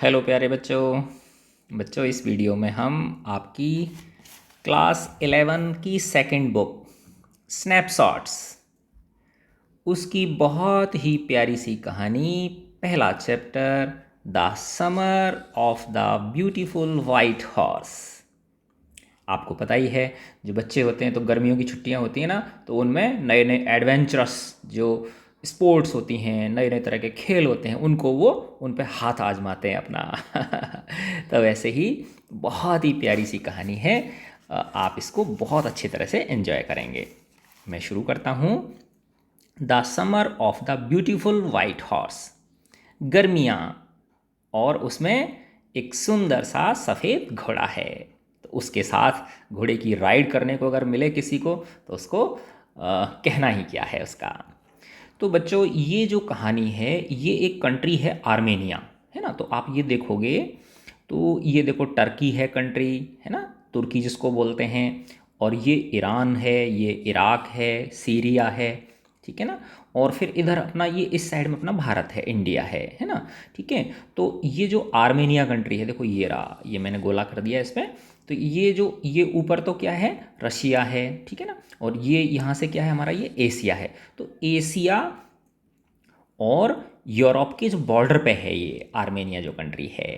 Hello प्यारे बच्चों। इस वीडियो में हम आपकी क्लास 11 की सेकंड बुक स्नैपशॉट्स उसकी बहुत ही प्यारी सी कहानी, पहला chapter the summer of the beautiful white horse. आपको पता ही है, जो बच्चे होते हैं तो गर्मियों की छुट्टियां होती हैं ना, तो उनमें नए नए एडवेंचरस जो स्पोर्ट्स होती हैं, नए नए तरह के खेल होते हैं, उनको वो उन पे हाथ आजमाते हैं अपना। तो वैसे ही बहुत ही प्यारी सी कहानी है। आप इसको बहुत अच्छी तरह से एंजॉय करेंगे। मैं शुरू करता हूँ। The summer of the beautiful white horse. गर्मियाँ, और उसमें एक सुंदर सा सफ़ेद घोड़ा है। तो उसके साथ घोड़े की राइड करने को अगर मिले किसी को, तो उसको कहना ही क्या है उसका। तो बच्चों, ये जो कहानी है, ये एक कंट्री है आर्मेनिया, है ना। तो आप ये देखोगे तो ये देखो, टर्की है कंट्री, है ना, तुर्की जिसको बोलते हैं। और ये ईरान है, ये इराक है, सीरिया है, ठीक है ना। और फिर इधर अपना ये इस साइड में अपना भारत है, इंडिया है ना। ठीक है। तो ये जो आर्मेनिया कंट्री है, देखो ये रहा, ये मैंने गोला कर दिया इसमें। तो ये जो ये ऊपर तो क्या है, रशिया है, ठीक है ना। और ये यहाँ से क्या है हमारा, ये एशिया है। तो एशिया और यूरोप के जो बॉर्डर पे है ये आर्मेनिया जो कंट्री है,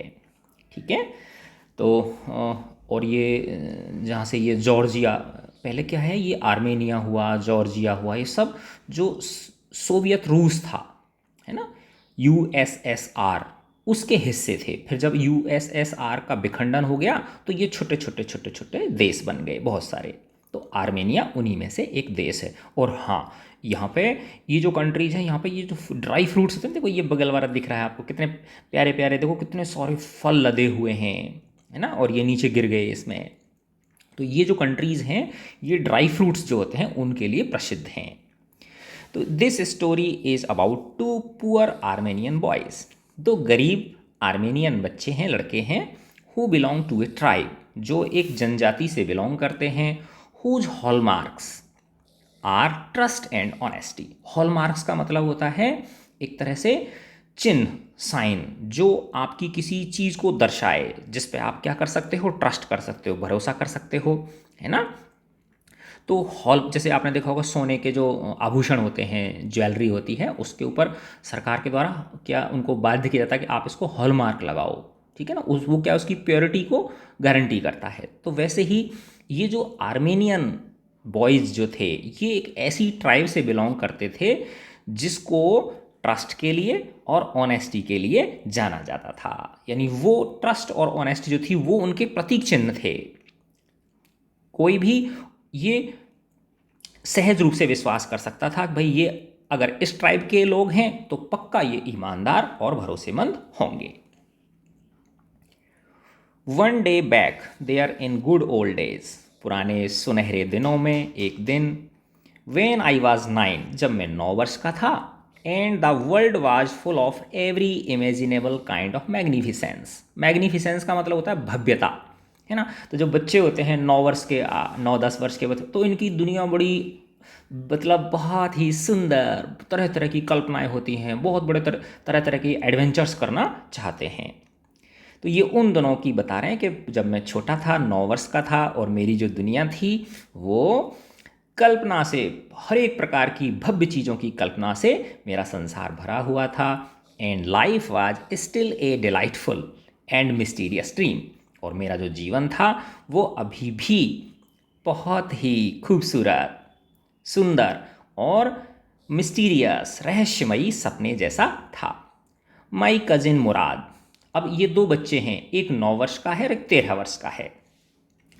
ठीक है। तो और ये जहाँ से ये जॉर्जिया, पहले क्या है, ये आर्मेनिया हुआ, जॉर्जिया हुआ, ये सब जो सोवियत रूस था, है ना, यूएसएसआर, उसके हिस्से थे। फिर जब यूएसएसआर का विखंडन हो गया, तो ये छोटे छोटे छोटे छोटे देश बन गए बहुत सारे। तो आर्मेनिया उन्हीं में से एक देश है। और हाँ, यहाँ पे ये जो कंट्रीज हैं, यहाँ पे ये जो ड्राई फ्रूट्स होते हैं, देखो ये बगल वाला दिख रहा है आपको, कितने प्यारे प्यारे, देखो कितने सारे फल लदे हुए हैं, है ना। और ये नीचे गिर गए इसमें। तो ये जो कंट्रीज़ हैं, ये ड्राई फ्रूट्स जो होते हैं उनके लिए प्रसिद्ध हैं। तो this story is about two poor Armenian boys. दो गरीब आर्मेनियन बच्चे हैं, लड़के हैं, who belong to a tribe, जो एक जनजाति से बिलोंग करते हैं, whose hallmarks are trust and honesty. Hallmarks का मतलब होता है एक तरह से चिन्ह, साइन, जो आपकी किसी चीज़ को दर्शाए, जिस पे आप क्या कर सकते हो, ट्रस्ट कर सकते हो, भरोसा कर सकते हो, है ना। तो हॉल, जैसे आपने देखा होगा, सोने के जो आभूषण होते हैं, ज्वेलरी होती है, उसके ऊपर सरकार के द्वारा क्या उनको बाध्य किया जाता है कि आप इसको हॉलमार्क लगाओ, ठीक है ना। उस वो क्या, उसकी प्योरिटी को गारंटी करता है। तो वैसे ही ये जो आर्मेनियन बॉयज़ जो थे, ये एक ऐसी ट्राइब से बिलोंग करते थे जिसको ट्रस्ट के लिए और ऑनेस्टी के लिए जाना जाता था। यानी वो ट्रस्ट और ऑनेस्टी जो थी, वो उनके प्रतीक चिन्ह थे। कोई भी ये सहज रूप से विश्वास कर सकता था कि भाई ये अगर इस ट्राइब के लोग हैं तो पक्का ये ईमानदार और भरोसेमंद होंगे। One day back there in good old days, पुराने सुनहरे दिनों में एक दिन, वेन आई वॉज 9, जब मैं 9 वर्ष का था, and the world was full of every imaginable kind of magnificence. Magnificence का मतलब होता है भव्यता, है ना। तो जो बच्चे होते हैं 9 वर्ष के, 9-10 वर्ष के बच्चे, तो इनकी दुनिया बड़ी, मतलब बहुत ही सुंदर, तरह तरह की कल्पनाएं होती हैं, बहुत बड़े तरह तरह की एडवेंचर्स करना चाहते हैं। तो ये उन दोनों की बता रहे हैं कि जब मैं छोटा था, 9 वर्ष का था, और मेरी जो दुनिया थी वो कल्पना से, हर एक प्रकार की भव्य चीज़ों की कल्पना से मेरा संसार भरा हुआ था। And life was still a delightful and mysterious dream, और मेरा जो जीवन था वो अभी भी बहुत ही खूबसूरत, सुंदर और मिस्टीरियस, रहस्यमयी सपने जैसा था। माई कजिन मुराद, अब ये दो बच्चे हैं, एक 9 वर्ष का है और एक 13 वर्ष का है,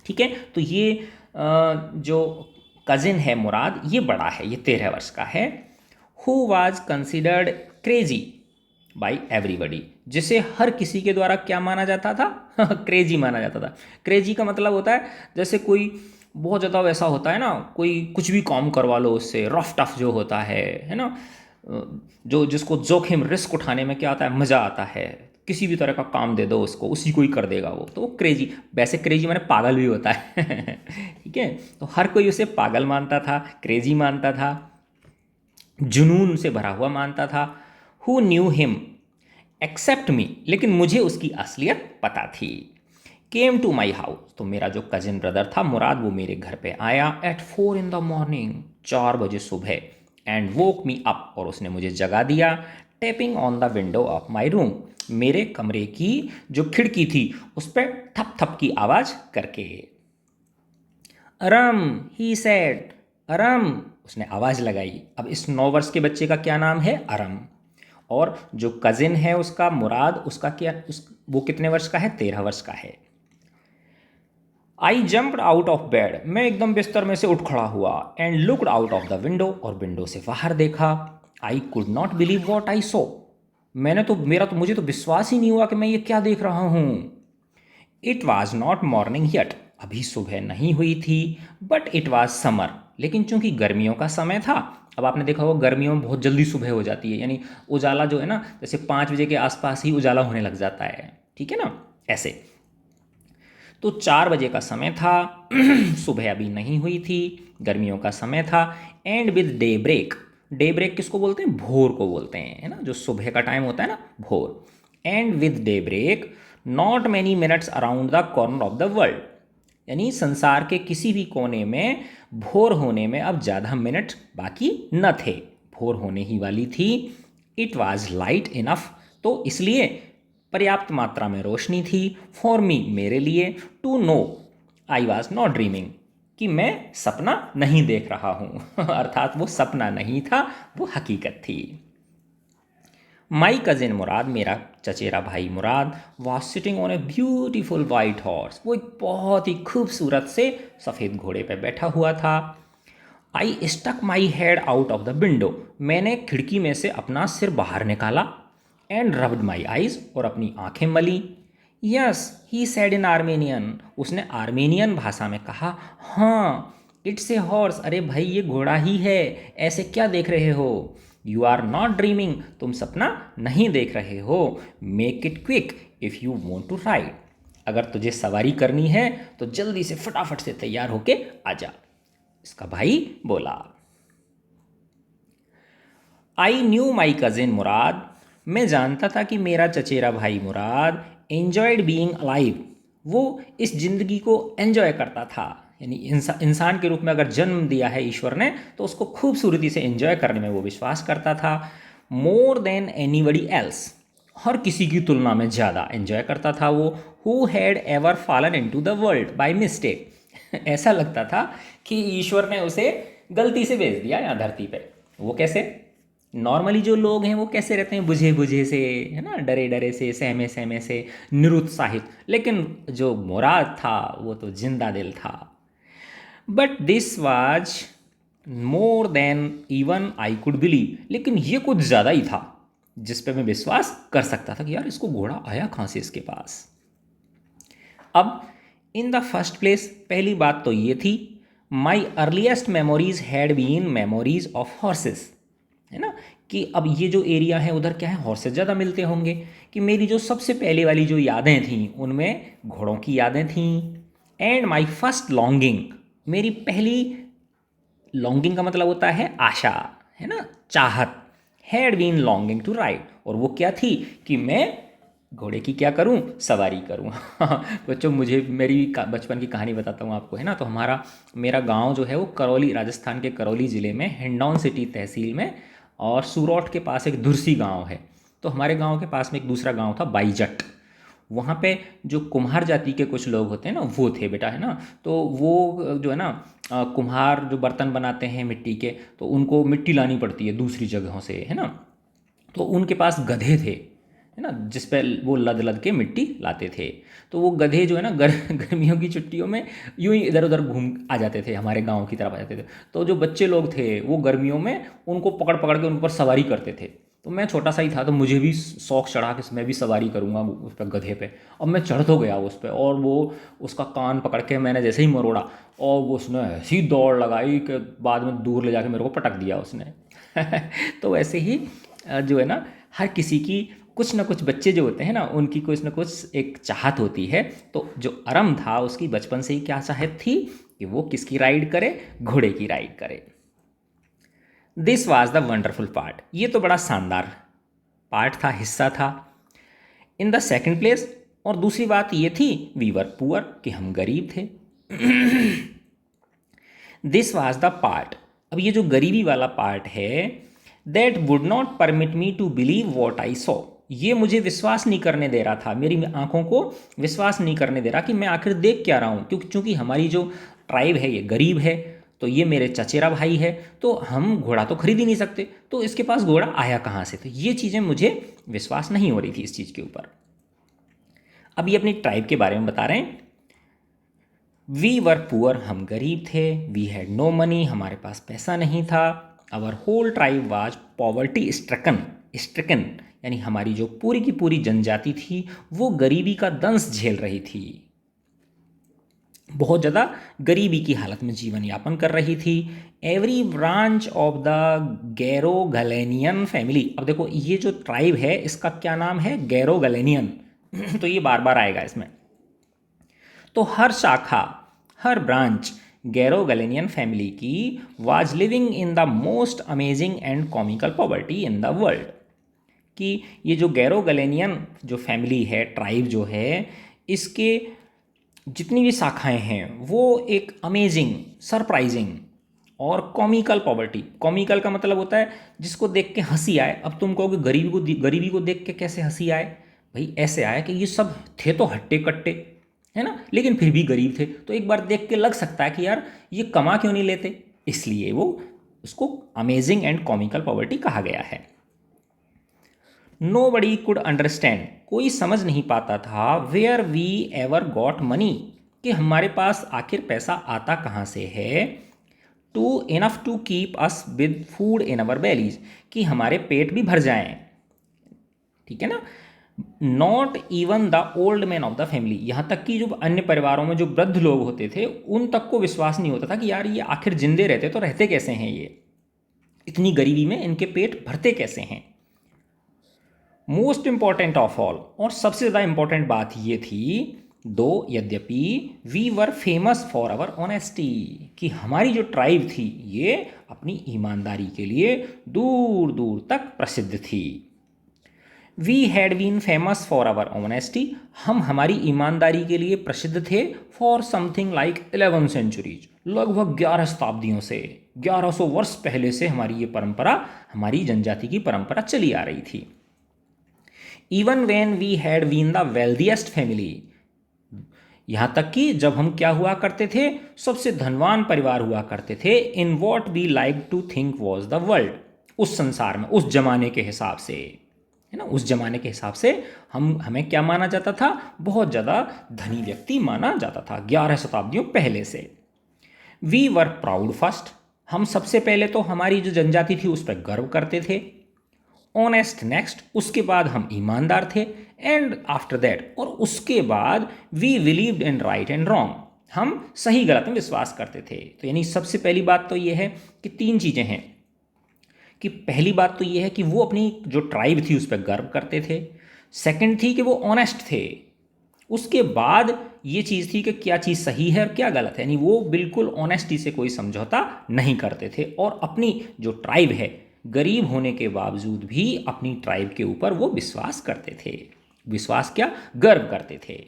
ठीक है। तो ये जो कजिन है मुराद, ये बड़ा है, ये 13 वर्ष का है। Who was considered crazy by everybody, जिसे हर किसी के द्वारा क्या माना जाता था, क्रेजी माना जाता था। क्रेजी का मतलब होता है जैसे कोई बहुत ज़्यादा वैसा होता है ना, कोई कुछ भी काम करवा लो उससे, रफ टफ जो होता है ना, जो जिसको जोखिम, रिस्क उठाने में क्या आता है, मज़ा आता है, किसी भी तरह का काम दे दो उसको, उसी को ही कर देगा वो, तो वो क्रेजी। वैसे क्रेजी माने पागल भी होता है। ठीक है। तो हर कोई उसे पागल मानता था, क्रेजी मानता था, जुनून से भरा हुआ मानता था। हु न्यू हिम एक्सेप्ट मी, लेकिन मुझे उसकी असलियत पता थी। केम टू माई हाउस, तो मेरा जो कजिन ब्रदर था मुराद, वो मेरे घर पे आया एट 4 in the morning, 4 बजे सुबह, एंड वोक मी अप, और उसने मुझे जगा दिया, tapping on the window of my room, मेरे कमरे की जो खिड़की थी उस पर थप थप की आवाज़ करके। अरम, ही सेड, अरम, उसने आवाज़ लगाई। अब इस 9 वर्ष के बच्चे का क्या नाम है? अरम। और जो कजिन है उसका मुराद, उसका क्या, वो कितने वर्ष का है? 13 वर्ष का है। I jumped out of bed, मैं एकदम बिस्तर में से उठ खड़ा हुआ, and looked out of the window, और विंडो से बाहर देखा। I could not believe what I saw, मुझे तो विश्वास ही नहीं हुआ कि मैं ये क्या देख रहा हूँ। It was not morning yet, अभी सुबह नहीं हुई थी, बट इट वॉज समर, लेकिन चूंकि गर्मियों का समय था। अब आपने देखा होगा गर्मियों में बहुत जल्दी सुबह हो जाती है, यानी उजाला जो है ना, जैसे 5 बजे के आसपास ही उजाला होने लग जाता है, ठीक है ना, ऐसे। तो 4 बजे का समय था, सुबह अभी नहीं हुई थी, गर्मियों का समय था। And with daybreak, daybreak किसको बोलते हैं? भोर को बोलते हैं, है ना, जो सुबह का टाइम होता है ना, भोर। And with daybreak not many minutes around the corner of the world, यानी संसार के किसी भी कोने में भोर होने में अब ज़्यादा मिनट बाकी न थे, भोर होने ही वाली थी। इट वॉज लाइट इनफ, तो इसलिए पर्याप्त मात्रा में रोशनी थी। फॉर मी, मेरे लिए। To know I was not dreaming, कि मैं सपना नहीं देख रहा हूँ अर्थात वो सपना नहीं था, वो हकीकत थी। माई कजिन मुराद, मेरा चचेरा भाई Mourad, was sitting on a beautiful white horse, वो एक बहुत ही खूबसूरत से सफ़ेद घोड़े पर बैठा हुआ था। I stuck my head out of the window, मैंने खिड़की में से अपना सिर बाहर निकाला। एंड रब्ड माई आइज, और अपनी आंखें मली। Yes, he said in Armenian, उसने आर्मेनियन भाषा में कहा, हाँ। इट्स ए हॉर्स, अरे भाई ये घोड़ा ही है, ऐसे क्या देख रहे हो? यू आर नॉट ड्रीमिंग, तुम सपना नहीं देख रहे हो। Make it quick if you want to ride, अगर तुझे सवारी करनी है तो जल्दी से फटाफट से तैयार होके आ जा, इसका भाई बोला। आई न्यू माई कजिन मुराद, मैं जानता था कि मेरा चचेरा भाई मुराद एन्जॉयड बीइंग अलाइव, वो इस ज़िंदगी को एन्जॉय करता था, यानी इंसान के रूप में अगर जन्म दिया है ईश्वर ने तो उसको खूबसूरती से एन्जॉय करने में वो विश्वास करता था। मोर देन एनीबडी एल्स, हर किसी की तुलना में ज़्यादा एन्जॉय करता था वो। Who had ever fallen into the world by mistake, ऐसा लगता था कि ईश्वर ने उसे गलती से भेज दिया यहाँ धरती पे। वो कैसे? नॉर्मली जो लोग हैं वो कैसे रहते हैं? बुझे बुझे से, है ना, डरे डरे से, सहमे सहमे से, निरुत्साहित। लेकिन जो मुराद था वो तो जिंदा दिल था। But this was more than even I could believe, लेकिन ये कुछ ज़्यादा ही था जिस पे मैं विश्वास कर सकता था कि यार इसको घोड़ा आया कहाँ से इसके पास। अब इन द फर्स्ट प्लेस, पहली बात तो ये थी, my earliest memories had been memories of horses, है ना, कि अब ये जो एरिया है उधर क्या है, हॉर्सेस ज़्यादा मिलते होंगे, कि मेरी जो सबसे पहले वाली जो यादें थीं उनमें घोड़ों की यादें थीं। एंड माई फर्स्ट लॉन्गिंग, मेरी पहली, लॉन्गिंग का मतलब होता है आशा, है ना, चाहत, had been longing to ride, और वो क्या थी कि मैं घोड़े की क्या करूं, सवारी करूं बच्चों मुझे मेरी बचपन की कहानी बताता हूँ आपको, है ना। तो मेरा गांव जो है वो करौली, राजस्थान के करौली ज़िले में हिंडौन सिटी तहसील में, और सूरौठ के पास एक धुरसी गांव है। तो हमारे गांव के पास में एक दूसरा गांव था बाईजट, वहाँ पे जो कुम्हार जाति के कुछ लोग होते हैं ना वो थे बेटा, है ना। तो वो जो है ना, कुम्हार जो बर्तन बनाते हैं मिट्टी के, तो उनको मिट्टी लानी पड़ती है दूसरी जगहों से, है ना। तो उनके पास गधे थे, है ना, जिस पे वो लद लद के मिट्टी लाते थे। तो वो गधे जो है ना गर्मियों की छुट्टियों में यूं ही इधर उधर घूम आ जाते थे, हमारे गांव की तरफ आ जाते थे। तो जो बच्चे लोग थे वो गर्मियों में उनको पकड़ पकड़ के उन पर सवारी करते थे। तो मैं छोटा सा ही था, तो मुझे भी शौक चढ़ा कि मैं भी सवारी करूँगा उस पर, गधे पे। अब मैं चढ़ तो गया उस पर, और वो उसका कान पकड़ के मैंने जैसे ही मरोड़ा, और वो उसने ऐसी दौड़ लगाई कि बाद में दूर ले जाके मेरे को पटक दिया उसने तो वैसे ही जो है ना, हर किसी की कुछ ना कुछ, बच्चे जो होते हैं ना उनकी कुछ ना कुछ एक चाहत होती है। तो जो अरम था उसकी बचपन से ही क्या चाहत थी कि वो किसकी राइड करे, घोड़े की राइड करे। This was the wonderful part, ये तो बड़ा शानदार पार्ट था, हिस्सा था। इन द सेकेंड प्लेस, और दूसरी बात ये थी वी वर पुअर, कि हम गरीब थे। दिस वॉज द पार्ट, अब ये जो गरीबी वाला पार्ट है, that would not permit me to believe what I saw, ये मुझे विश्वास नहीं करने दे रहा था, मेरी आंखों को विश्वास नहीं करने दे रहा कि मैं आखिर देख क्या रहा हूँ, क्योंकि चूंकि हमारी जो ट्राइब है ये गरीब है, तो ये मेरे चचेरा भाई है, तो हम घोड़ा तो खरीद ही नहीं सकते, तो इसके पास घोड़ा आया कहाँ से, तो ये चीज़ें मुझे विश्वास नहीं हो रही थी इस चीज़ के ऊपर। अब ये अपनी ट्राइब के बारे में बता रहे हैं। वी वर पुअर, हम गरीब थे। वी हैड नो मनी, हमारे पास पैसा नहीं था। Our whole tribe was poverty stricken, stricken यानी हमारी जो पूरी की पूरी जनजाति थी वो गरीबी का दंश झेल रही थी, बहुत ज़्यादा गरीबी की हालत में जीवन यापन कर रही थी। Every branch of the Garoghlanian family, अब देखो ये जो ट्राइब है इसका क्या नाम है, गैरोगलेनियन। तो ये बार बार आएगा इसमें। तो हर शाखा, हर ब्रांच गैरोगलेनियन फैमिली की was living in the most amazing and comical poverty in the world, कि ये जो गैरोगलेनियन जो फैमिली है, ट्राइब जो है, इसके जितनी भी शाखाएं हैं वो एक अमेजिंग, सरप्राइजिंग और कॉमिकल पॉवर्टी, कॉमिकल का मतलब होता है जिसको देख के हंसी आए। अब तुम कहोगे गरीबी को देख के कैसे हंसी आए, भाई ऐसे आया कि ये सब थे तो हट्टे कट्टे, है ना, लेकिन फिर भी गरीब थे, तो एक बार देख के लग सकता है कि यार ये कमा क्यों नहीं लेते, इसलिए वो उसको अमेजिंग एंड कॉमिकल पॉवर्टी कहा गया है। नो बडी कुड अंडरस्टैंड, कोई समझ नहीं पाता था, where we ever got money, कि हमारे पास आखिर पैसा आता कहाँ से है, to enough to keep us with food in our bellies, कि हमारे पेट भी भर जाएं, ठीक है ना। Not even the old man of the family, यहाँ तक कि जो अन्य परिवारों में जो वृद्ध लोग होते थे उन तक को विश्वास नहीं होता था कि यार ये आखिर जिंदे रहते तो रहते कैसे हैं, ये इतनी गरीबी में इनके पेट भरते कैसे हैं। मोस्ट इंपॉर्टेंट ऑफ ऑल, और सबसे ज़्यादा इंपॉर्टेंट बात ये थी, दो यद्यपि we were famous for our honesty, कि हमारी जो ट्राइब थी ये अपनी ईमानदारी के लिए दूर दूर तक प्रसिद्ध थी। We had been famous for our honesty, हम हमारी ईमानदारी के लिए प्रसिद्ध थे फॉर समथिंग लाइक 11 सेंचुरीज, लगभग 11 शताब्दियों से, 1100 वर्ष पहले से हमारी ये परंपरा, हमारी जनजाति की परंपरा चली आ रही थी। Even when we had been the wealthiest family, यहाँ तक कि जब हम क्या हुआ करते थे, सबसे धनवान परिवार हुआ करते थे, in what we like to think was the world, उस संसार में, उस जमाने के हिसाब से, है ना, उस जमाने के हिसाब से हमें क्या माना जाता था, बहुत ज़्यादा धनी व्यक्ति माना जाता था 11 शताब्दियों पहले से। वी वर प्राउड फर्स्ट, हम सबसे पहले तो हमारी जो जनजाति थी उस पर गर्व करते थे। ऑनेस्ट नेक्स्ट, उसके बाद हम ईमानदार थे। एंड आफ्टर दैट, और उसके बाद we believed in right and wrong, हम सही गलत में विश्वास करते थे। तो यानी सबसे पहली बात तो ये है कि तीन चीज़ें हैं, कि पहली बात तो ये है कि वो अपनी जो ट्राइब थी उस पर गर्व करते थे, सेकंड थी कि वो ऑनेस्ट थे, उसके बाद ये चीज़ थी कि क्या चीज़ सही है और क्या गलत है, यानी वो बिल्कुल ऑनेस्टी से कोई समझौता नहीं करते थे, और अपनी जो ट्राइब है गरीब होने के बावजूद भी अपनी ट्राइब के ऊपर वो विश्वास करते थे, विश्वास क्या, गर्व करते थे।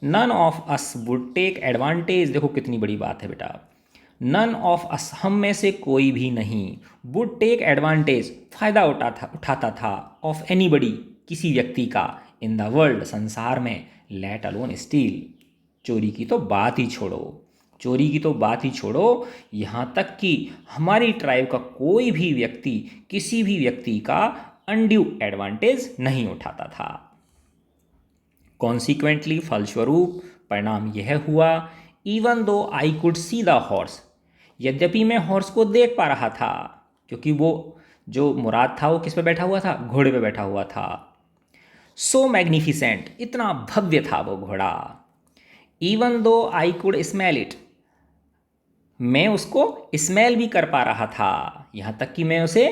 None of us would take advantage, देखो कितनी बड़ी बात है बेटा, नन ऑफ अस, हम में से कोई भी नहीं, वुड टेक एडवांटेज, फायदा उठाता था, ऑफ एनीबडी, किसी व्यक्ति का, इन द वर्ल्ड, संसार में, लेट अलोन स्टील, चोरी की तो बात ही छोड़ो, चोरी की तो बात ही छोड़ो, यहाँ तक कि हमारी ट्राइब का कोई भी व्यक्ति किसी भी व्यक्ति का अनड्यू एडवांटेज नहीं उठाता था। कॉन्सिक्वेंटली, फलस्वरूप, परिणाम यह हुआ, even though I could see the horse, यद्यपि मैं हॉर्स को देख पा रहा था, क्योंकि वो जो मुराद था वो किस पे बैठा हुआ था, घोड़े पे बैठा हुआ था। सो मैग्निफिसेंट, इतना भव्य था वो घोड़ा। Even though I could smell it, मैं उसको स्मेल भी कर पा रहा था, यहाँ तक कि मैं उसे,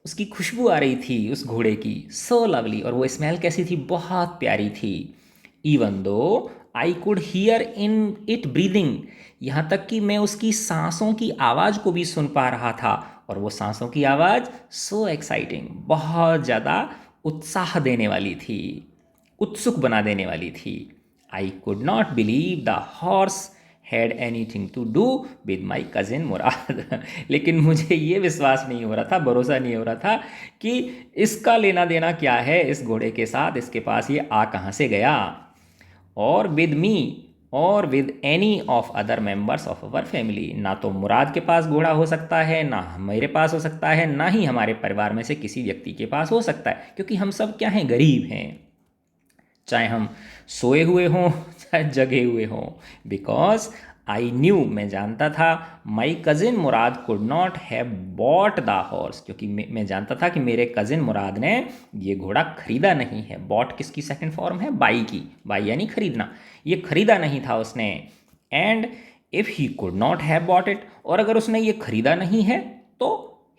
उसकी खुशबू आ रही थी उस घोड़े की, सो लवली, और वो स्मेल कैसी थी, बहुत प्यारी थी। Even though I could here in it breathing, यहाँ तक कि मैं उसकी सांसों की आवाज़ को भी सुन पा रहा था, और वो सांसों की आवाज़ सो एक्साइटिंग, बहुत ज़्यादा उत्साह देने वाली थी। उत्सुक बना देने वाली थी। I could not believe the horse had anything to do with my cousin Mourad. लेकिन मुझे ये विश्वास नहीं हो रहा था, भरोसा नहीं हो रहा था कि इसका लेना देना क्या है इस घोड़े के साथ, इसके पास ये आ कहाँ से गया। और विद मी और with any of other members of our family, ना तो मुराद के पास घोड़ा हो सकता है, ना मेरे पास हो सकता है, ना ही हमारे परिवार में से किसी व्यक्ति के पास हो सकता है, क्योंकि हम सब क्या हैं, गरीब हैं, चाहे हम सोए हुए हों चाहे जगे हुए हों। बिकॉज आई न्यू, मैं जानता था, my cousin Mourad could not have bought the horse, क्योंकि मैं जानता था कि मेरे कज़िन मुराद ने ये घोड़ा खरीदा नहीं है। बॉट किसकी सेकंड फॉर्म है, बाई की, बाई यानी खरीदना, ये खरीदा नहीं था उसने। And if he could not have bought it, और अगर उसने ये खरीदा नहीं है तो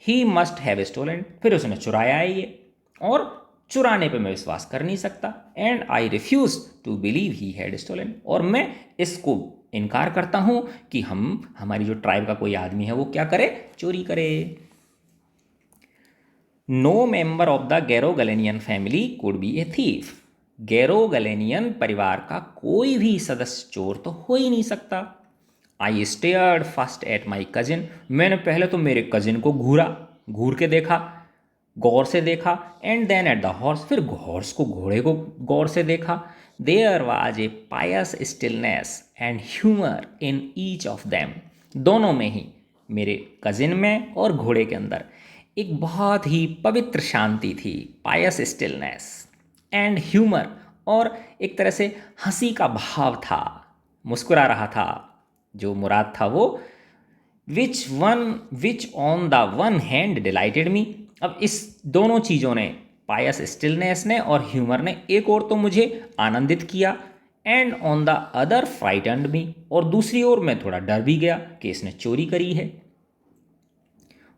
ही मस्ट हैव स्टोलन, फिर उसने चुराया है ये, और चुराने पे मैं विश्वास कर नहीं सकता। And I refuse to believe he had stolen, और मैं इसको इनकार करता हूँ कि हमारी जो ट्राइब का कोई आदमी है वो क्या करे, चोरी करे। No member of the Garoghlanian family could be a thief. Garoghlanian परिवार का कोई भी सदस्य चोर तो हो ही नहीं सकता। I stared first at my cousin, मैंने पहले तो मेरे कजिन को घूर के देखा, गौर से देखा। And then at the horse, फिर हॉर्स को, घोड़े को गौर से देखा। There was a pious stillness and humour in each of them, दोनों में ही, मेरे कजिन में और घोड़े के अंदर, एक बहुत ही पवित्र शांति थी, पायस स्टिलनेस एंड ह्यूमर, और एक तरह से हंसी का भाव था, मुस्कुरा रहा था जो मुराद था वो। Which on the one hand delighted me, अब इस दोनों चीज़ों ने, पायस स्टिलनेस ने और ह्यूमर ने, एक और तो मुझे आनंदित किया, and on the other frightened me, और दूसरी ओर मैं थोड़ा डर भी गया कि इसने चोरी करी है।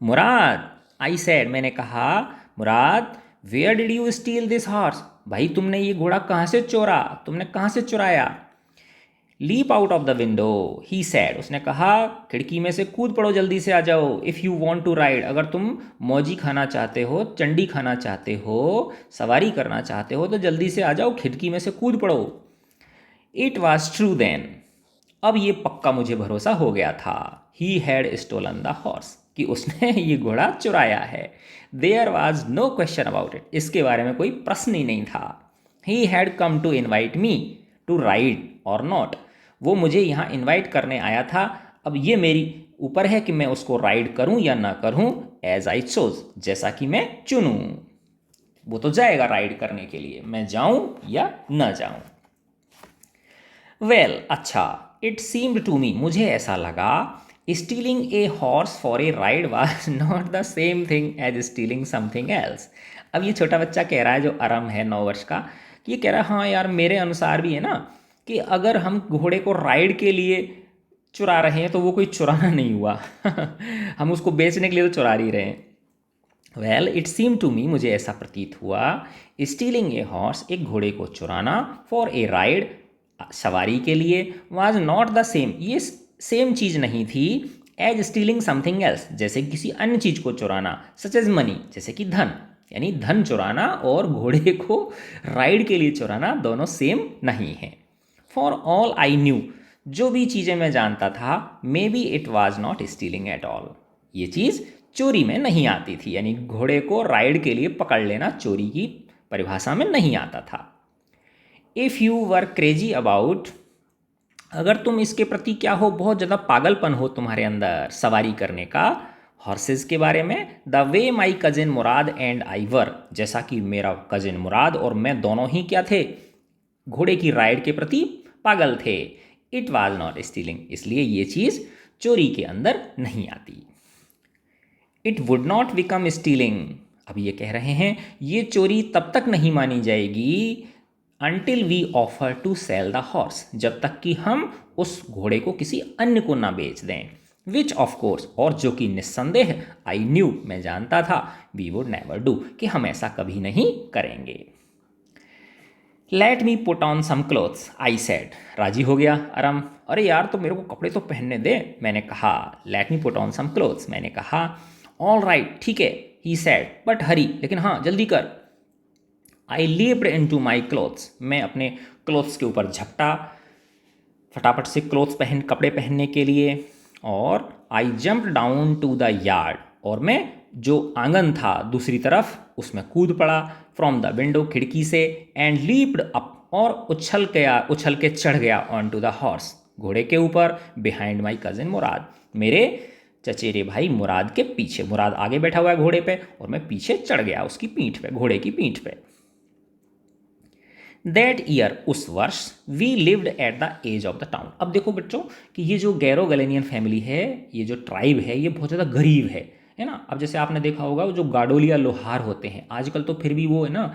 मुराद, आई सेड, मैंने कहा, Mourad, where did you steal this horse, भाई तुमने ये घोड़ा कहाँ से चोरा, तुमने कहाँ से चुराया। Leap out of the window, he said, उसने कहा, खिड़की में से कूद पड़ो, जल्दी से आ जाओ। If you want to ride, अगर तुम मौजी खाना चाहते हो, चंडी खाना चाहते हो, सवारी करना चाहते हो, तो जल्दी से आ जाओ, खिड़की में से कूद पड़ो। इट वॉज ट्रू देन, अब ये पक्का मुझे भरोसा हो गया था, he had stolen the horse, कि उसने ये घोड़ा चुराया है। There was no question about it, इसके बारे में कोई प्रश्न ही नहीं था। He had come to invite me to ride or not, वो मुझे यहाँ इनवाइट करने आया था, अब ये मेरी ऊपर है कि मैं उसको राइड करूँ या ना करूँ, एज आई चोज, जैसा कि मैं चुनूँ। वो तो जाएगा राइड करने के लिए, मैं जाऊँ या ना जाऊँ। वेल, अच्छा, इट सीम्ड टू मी, मुझे ऐसा लगा, stealing a horse for a ride was not the same thing as stealing something else. अब ये छोटा बच्चा कह रहा है, जो अरम है 9 वर्ष का, ये कह रहा है, हाँ यार, मेरे अनुसार भी है ना, कि अगर हम घोड़े को राइड के लिए चुरा रहे हैं तो वो कोई चुराना नहीं हुआ हम उसको बेचने के लिए तो चुरा ही रहे हैं। Well, it seem to me, मुझे ऐसा प्रतीत हुआ, स्टीलिंग ए हॉर्स, एक घोड़े को चुराना, फॉर ए राइड, सवारी के लिए, वाज नॉट द सेम, ये सेम चीज़ नहीं थी, एज स्टीलिंग समथिंग एल्स, जैसे किसी अन्य चीज़ को चुराना, सच एज मनी, जैसे कि धन, यानी धन चुराना और घोड़े को राइड के लिए चुराना दोनों सेम नहीं हैं। फॉर ऑल आई न्यू, जो भी चीज़ें मैं जानता था, may be it was not stealing at all, ये चीज़ चोरी में नहीं आती थी, यानी घोड़े को राइड के लिए पकड़ लेना चोरी की परिभाषा में नहीं आता था। If you were crazy about, अगर तुम इसके प्रति क्या हो, बहुत ज़्यादा पागलपन हो तुम्हारे अंदर सवारी करने का, हॉर्सेस के बारे में, the way my cousin Murad and I were, जैसा कि मेरा कजिन मुराद और मैं दोनों ही क्या थे, घोड़े की राइड के प्रति पागल थे। इट वॉज नॉट स्टीलिंग, इसलिए ये चीज़ चोरी के अंदर नहीं आती। It would not become stealing, अब ये कह रहे हैं ये चोरी तब तक नहीं मानी जाएगी, until we offer to sell the horse, जब तक कि हम उस घोड़े को किसी अन्य को ना बेच दें। विच ऑफ कोर्स, और जो कि निस्संदेह, आई न्यू, मैं जानता था, वी वुड नेवर डू, कि हम ऐसा कभी नहीं करेंगे। Let me put on some clothes, I said, राजी हो गया अरम, अरे यार तो मेरे को कपड़े तो पहनने दे, मैंने कहा। Let me put on some clothes, मैंने कहा। ऑल राइट, ठीक है, ही सेड, बट हरी, लेकिन हाँ जल्दी कर। आई लीप्ड इनटू माई क्लोथ्स, मैं अपने क्लोथ्स के ऊपर झपटा फटाफट से क्लोथ्स कपड़े पहनने के लिए। और I jump down to the yard, और मैं जो आंगन था दूसरी तरफ उसमें कूद पड़ा। फ्रॉम द विंडो, खिड़की से। एंड लीप्ड अप, और उछल के चढ़ गया ऑन टू द हॉर्स, घोड़े के ऊपर। बिहाइंड माई कजिन मुराद, मेरे चचेरे भाई मुराद के पीछे। मुराद आगे बैठा हुआ है घोड़े पे और मैं पीछे चढ़ गया उसकी पीठ पे, घोड़े की पीठ पे। दैट ईयर, उस वर्ष, we lived at the edge of the town. अब देखो बच्चों कि ये जो गैरो गैलेनियन फैमिली है, ये जो ट्राइब है, ये बहुत ज़्यादा गरीब है ना। अब जैसे आपने देखा होगा वो जो गाडोलिया लोहार होते हैं आजकल, तो फिर भी वो है ना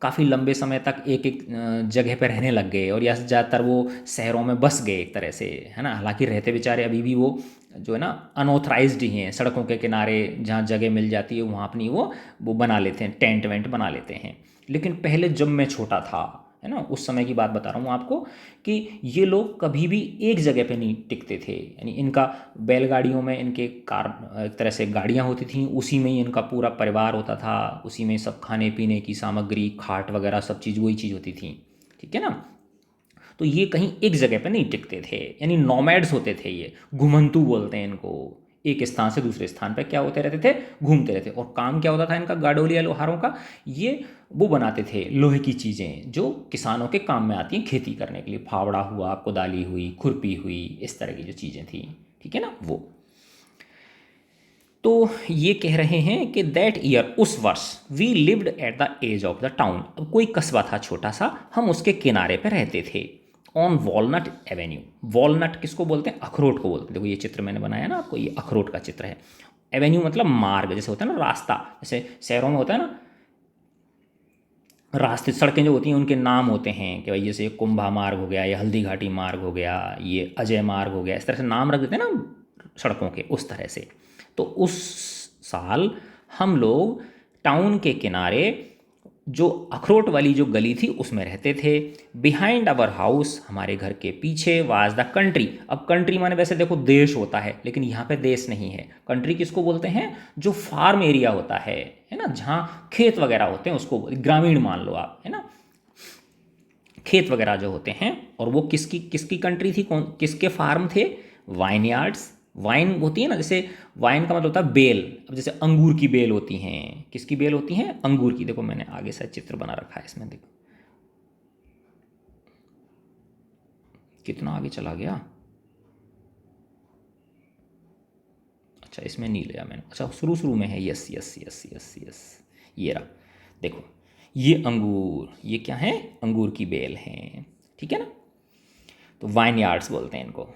काफ़ी लंबे समय तक एक एक जगह पर रहने लग गए, और या ज़्यादातर वो शहरों में बस गए एक तरह से, है ना। हालांकि रहते बेचारे अभी भी वो जो है ना अनऑथराइज्ड ही हैं, सड़कों के किनारे जहाँ जगह मिल जाती है वहाँ अपनी वो बना लेते हैं, टेंट वेंट बना लेते हैं। लेकिन पहले जब मैं छोटा था, है ना, उस समय की बात बता रहा हूँ आपको, कि ये लोग कभी भी एक जगह पे नहीं टिकते थे। यानी इनका बैलगाड़ियों में इनके कार एक तरह से गाड़ियाँ होती थीं, उसी में ही इनका पूरा परिवार होता था, उसी में सब खाने पीने की सामग्री, खाट वगैरह सब चीज़ वही चीज़ होती थी, ठीक है ना। तो ये कहीं एक जगह पे नहीं टिकते थे, यानी नोमैड्स होते थे, ये घुमंतू बोलते हैं इनको। एक स्थान से दूसरे स्थान पर क्या होते रहते थे, घूमते रहते। और काम क्या होता था इनका गाडोलिया लोहारों का, ये वो बनाते थे लोहे की चीज़ें जो किसानों के काम में आती हैं खेती करने के लिए। फावड़ा हुआ, कुदाली हुई, खुरपी हुई, इस तरह की जो चीज़ें थी, ठीक है ना वो। तो ये कह रहे हैं कि दैट ईयर, उस वर्ष, we lived at the edge of the town. अब कोई कस्बा था छोटा सा, हम उसके किनारे पर रहते थे। ऑन वॉलनट एवेन्यू, वॉलनट किसको बोलते हैं, अखरोट को बोलते हैं। देखो ये चित्र मैंने बनाया ना आपको, ये अखरोट का चित्र है। एवेन्यू मतलब मार्ग, जैसे होता है ना रास्ता, जैसे शहरों में होता है ना रास्ते, सड़कें जो होती हैं उनके नाम होते हैं कि भाई जैसे कुंभा मार्ग हो गया, या हल्दी घाटी मार्ग हो गया, ये अजय मार्ग हो गया, इस तरह से नाम रख देते हैं ना सड़कों के, उस तरह से। तो उस साल हम लोग टाउन के किनारे जो अखरोट वाली जो गली थी उसमें रहते थे। बिहाइंड अवर हाउस, हमारे घर के पीछे, वाज द कंट्री। अब कंट्री माने वैसे देखो देश होता है, लेकिन यहाँ पे देश नहीं है। कंट्री किसको बोलते हैं, जो फार्म एरिया होता है ना, जहाँ खेत वगैरह होते हैं उसको, ग्रामीण मान लो आप, है ना, खेत वगैरह जो होते हैं। और वो किसकी किसकी कंट्री थी, कौन किसके फार्म थे, वाइन यार्ड्स। वाइन होती है ना, जैसे वाइन का मतलब होता है बेल। अब जैसे अंगूर की बेल होती हैं, किसकी बेल होती हैं, अंगूर की। देखो मैंने आगे से चित्र बना रखा है इसमें, देखो कितना आगे चला गया। अच्छा इसमें नहीं लिया मैंने, अच्छा शुरू शुरू में है, yes yes yes yes yes, ये रहा। देखो ये अंगूर, ये क्या है, अंगूर की बेल हैं, ठीक है ना। तो वाइन यार्ड्स बोलते हैं इनको।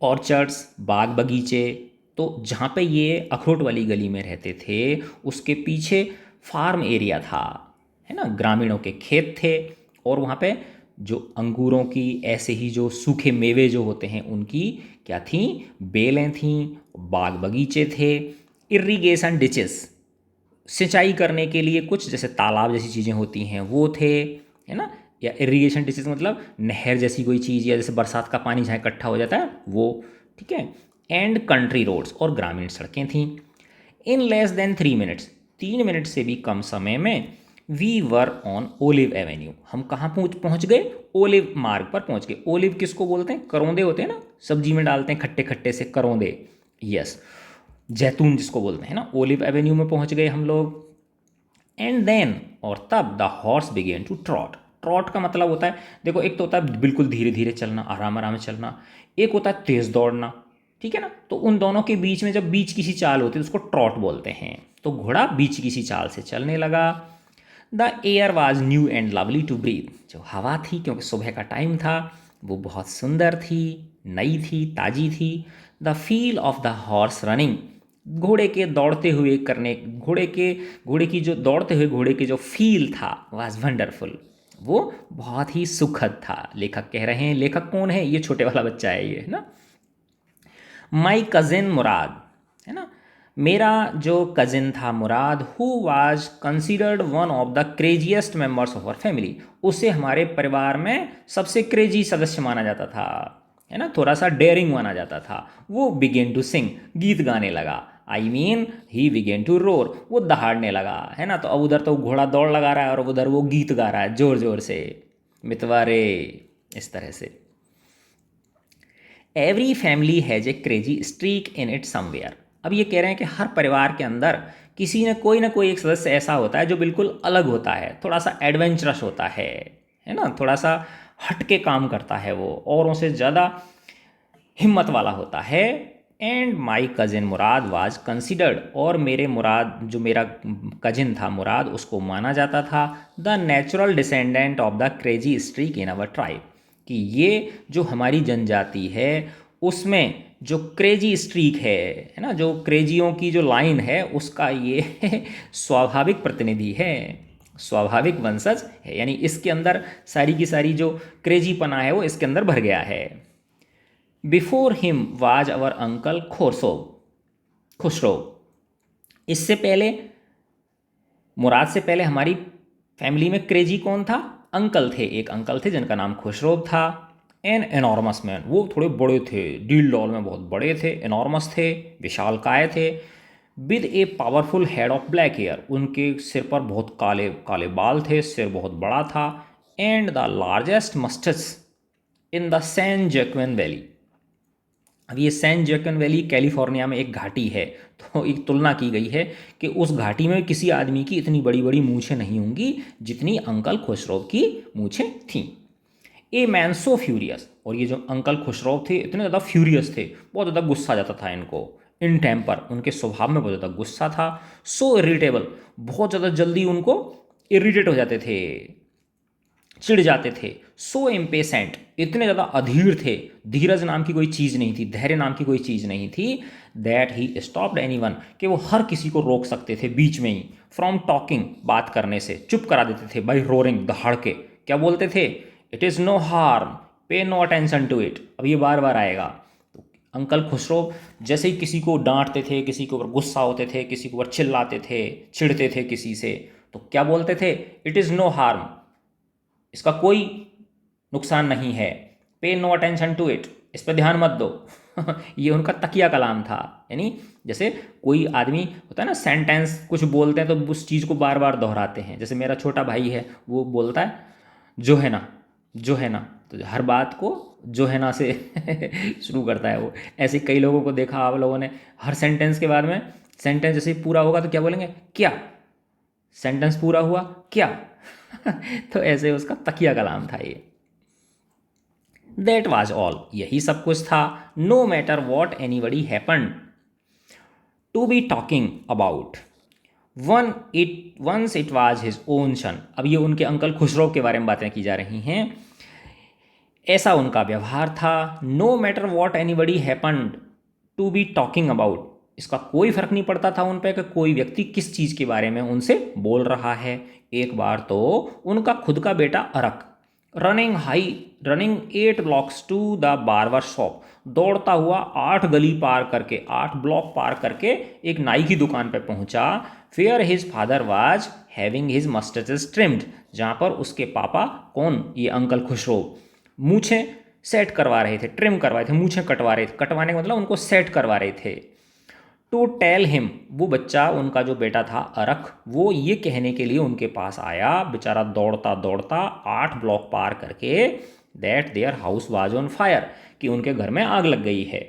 ऑर्चर्ड्स, बाग बगीचे। तो जहाँ पे ये अखरोट वाली गली में रहते थे उसके पीछे फार्म एरिया था, है ना, ग्रामीणों के खेत थे। और वहाँ पे जो अंगूरों की, ऐसे ही जो सूखे मेवे जो होते हैं उनकी क्या थी, बेलें थीं, बाग बगीचे थे। इरिगेशन डिचेस, सिंचाई करने के लिए कुछ जैसे तालाब जैसी चीज़ें होती हैं वो थे, है ना। या इरिगेशन डिसीज मतलब नहर जैसी कोई चीज़, या जैसे बरसात का पानी जहाँ इकट्ठा हो जाता है वो, ठीक है। एंड कंट्री रोड्स, और ग्रामीण सड़कें थीं। In less than 3 minutes, 3 minute से भी कम समय में, we were on Olive avenue, हम कहाँ पहुँच गए, ओलिव मार्ग पर पहुँच गए। ओलिव किसको बोलते हैं, करौंदे होते हैं ना, सब्जी में डालते हैं खट्टे खट्टे से, करौंदे, यस, जैतून जिसको बोलते हैं ना। ओलिव एवेन्यू में पहुंच गए हम लोग। एंड देन, और तब, the horse began to trot. Trot का मतलब होता है, देखो एक तो होता है बिल्कुल धीरे धीरे चलना, आराम आराम से चलना, एक होता है तेज दौड़ना, ठीक है ना। तो उन दोनों के बीच में जब बीच की सी चाल होती है तो उसको ट्रॉट बोलते हैं। तो घोड़ा बीच की सी चाल से चलने लगा। The air was new and lovely to breathe, जो हवा थी क्योंकि सुबह का टाइम था वो बहुत सुंदर थी, नई थी, ताज़ी थी। The feel of the horse running, घोड़े के दौड़ते हुए करने, घोड़े की जो दौड़ते हुए घोड़े के जो फील था वाज वंडरफुल, वो बहुत ही सुखद था। लेखक कह रहे हैं, लेखक कौन है, ये छोटे वाला बच्चा है ये, है ना। माई कजिन मुराद, है ना, मेरा जो कजिन था Mourad, who was considered one of the craziest members of our family, उसे हमारे परिवार में सबसे क्रेजी सदस्य माना जाता था, है ना, थोड़ा सा डेयरिंग माना जाता था। वो बिगेन टू सिंग, गीत गाने लगा। I mean he began to roar, वो दहाड़ने लगा, है ना। तो अब उधर तो घोड़ा दौड़ लगा रहा है और उधर वो गीत गा रहा है जोर जोर से, मितवारे, इस तरह से। Every family has a crazy streak in it somewhere. अब ये कह रहे हैं कि हर परिवार के अंदर किसी न कोई एक सदस्य ऐसा होता है जो बिल्कुल अलग होता है, थोड़ा सा एडवेंचरस होता है ना, थोड़ा सा हट के काम करता है, वो औरों से ज़्यादा हिम्मत वाला होता है। And my cousin Mourad was considered, और मेरे मुराद, जो मेरा कजिन था मुराद, उसको माना जाता था the natural descendant of the crazy streak in our tribe, कि ये जो हमारी जनजाति है उसमें जो क्रेजी स्ट्रीक है ना, जो क्रेजियों की जो लाइन है उसका ये स्वाभाविक प्रतिनिधि है, स्वाभाविक वंशज है, यानी इसके अंदर सारी की सारी जो क्रेजीपना है वो इसके अंदर भर गया है। Before him was our uncle Khusro, इससे पहले, मुराद से पहले हमारी फैमिली में क्रेजी कौन था? अंकल थे, एक अंकल थे जिनका नाम खुसरो था। एन एनॉर्मस मैन, वो थोड़े बड़े थे, डील डॉल में बहुत बड़े थे, एनॉर्मस थे, विशालकाय थे। With a powerful head of black hair, उनके सिर पर बहुत काले काले बाल थे, सिर बहुत बड़ा था। And the largest mustaches in the San Joaquin valley. अब ये सैन जैक्विन वैली कैलिफोर्निया में एक घाटी है, तो एक तुलना की गई है कि उस घाटी में किसी आदमी की इतनी बड़ी बड़ी मूछें नहीं होंगी जितनी अंकल खुसरो की मूछें थीं। ए मैन सो फ्यूरियस, और ये जो अंकल खुसरो थे इतने ज़्यादा फ्यूरियस थे, बहुत ज़्यादा गुस्सा आ जाता था इनको। इन टेम्पर, उनके स्वभाव में बहुत ज़्यादा गुस्सा था। सो इरिटेबल, बहुत ज़्यादा जल्दी उनको इरिटेट हो जाते थे, चिढ़ जाते थे। सो इम्पेशेंट, इतने ज़्यादा अधीर थे, धीरज नाम की कोई चीज़ नहीं थी, धैर्य नाम की कोई चीज़ नहीं थी। दैट ही स्टॉप्ड एनीवन, कि वो हर किसी को रोक सकते थे बीच में ही, फ्रॉम टॉकिंग, बात करने से, चुप करा देते थे, बाई रोरिंग, दहाड़ के। क्या बोलते थे? इट इज़ नो हार्म, पे नो अटेंशन टू इट। अब ये बार बार आएगा। तो अंकल खुसरो जैसे ही किसी को डांटते थे, किसी के ऊपर गुस्सा होते थे, किसी के ऊपर चिल्लाते थे, चिढ़ते थे किसी से, तो क्या बोलते थे? इट इज़ नो हार्म, इसका कोई नुकसान नहीं है। पे नो अटेंशन टू इट, इस पर ध्यान मत दो। ये उनका तकिया कलाम था। यानी जैसे कोई आदमी होता है ना, सेंटेंस कुछ बोलते हैं तो उस चीज़ को बार बार दोहराते हैं। जैसे मेरा छोटा भाई है, वो बोलता है जो है ना, जो है ना, तो हर बात को जो है ना से शुरू करता है वो। ऐसे कई लोगों को देखा आप लोगों ने, हर सेंटेंस के बाद में, सेंटेंस जैसे ही पूरा होगा तो क्या बोलेंगे? क्या। सेंटेंस पूरा हुआ, क्या। तो ऐसे उसका तकिया कलाम था ये। दैट वाज ऑल, यही सब कुछ था। No matter what anybody happen to be talking about, once it was his own son. अब ये उनके अंकल खुसरो के बारे में बातें की जा रही हैं। ऐसा उनका व्यवहार था। No matter what anybody happen to be talking about, इसका कोई फर्क नहीं पड़ता था उन पर कि कोई व्यक्ति किस चीज़ के बारे में उनसे बोल रहा है। एक बार तो उनका खुद का बेटा Arak, running 8 blocks to the barber shop, दौड़ता हुआ 8 गली पार करके, 8 ब्लॉक पार करके एक नाई की दुकान पर पहुंचा। Where his father was having his mustaches trimmed, जहाँ पर उसके पापा, कौन? ये अंकल खुसरो, मूछें सेट करवा रहे थे, ट्रिम करवा रहे थे, मूछें कटवा रहे थे, कटवाने का मतलब उनको सेट करवा रहे थे। टू टेल हिम, वो बच्चा, उनका जो बेटा था अरक, वो ये कहने के लिए उनके पास आया, बेचारा दौड़ता दौड़ता 8 ब्लॉक पार करके, that their house was on fire, कि उनके घर में आग लग गई है।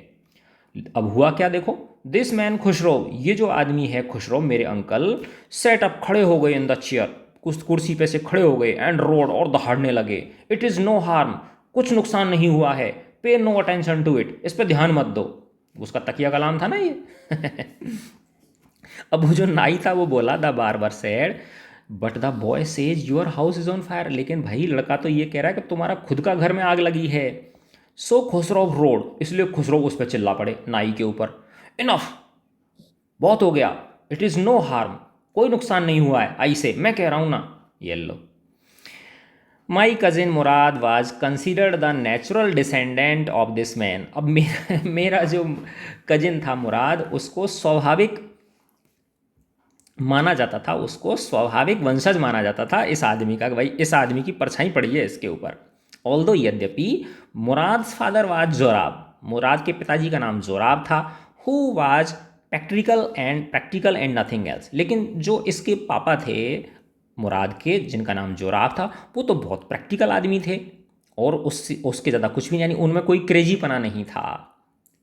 अब हुआ क्या देखो, दिस मैन खुसरो, ये जो आदमी है खुसरो, मेरे अंकल, सेट अप, खड़े हो गए इन द चेयर, कुछ कुर्सी पे से खड़े हो गए, एंड रोड, और दहाड़ने लगे। इट इज़ नो हार्म, कुछ नुकसान नहीं हुआ है। पे नो अटेंशन टू इट, इस पर ध्यान मत दो। उसका तकिया कलाम था ना ये। अब वो जो नाई था वो बोला, the barber said, but the boy says your house is on fire, लेकिन भाई लड़का तो ये कह रहा है कि तुम्हारा खुद का घर में आग लगी है। सो खुसरो रोड, इसलिए खुसरो उस पर चिल्ला पड़े, नाई के ऊपर, इनफ, बहुत हो गया, इट इज़ नो हार्म, कोई नुकसान नहीं हुआ है, आई से, मैं कह रहा हूँ ना। ये लो, my cousin Mourad was considered the natural descendant of this man. अब मेरा जो कजिन था मुराद, उसको स्वाभाविक माना जाता था, उसको स्वाभाविक वंशज माना जाता था इस आदमी का, भाई इस आदमी की परछाई पड़ी है इसके ऊपर। ऑल्दो, यद्यपि, मुराद फादर वाज जोराब, मुराद के पिताजी का नाम जोराब था। Who was practical and nothing else. लेकिन जो इसके पापा थे मुराद के, जिनका नाम जोराब था, वो तो बहुत प्रैक्टिकल आदमी थे और उसके ज़्यादा कुछ भी, यानी उनमें कोई क्रेजीपना नहीं था,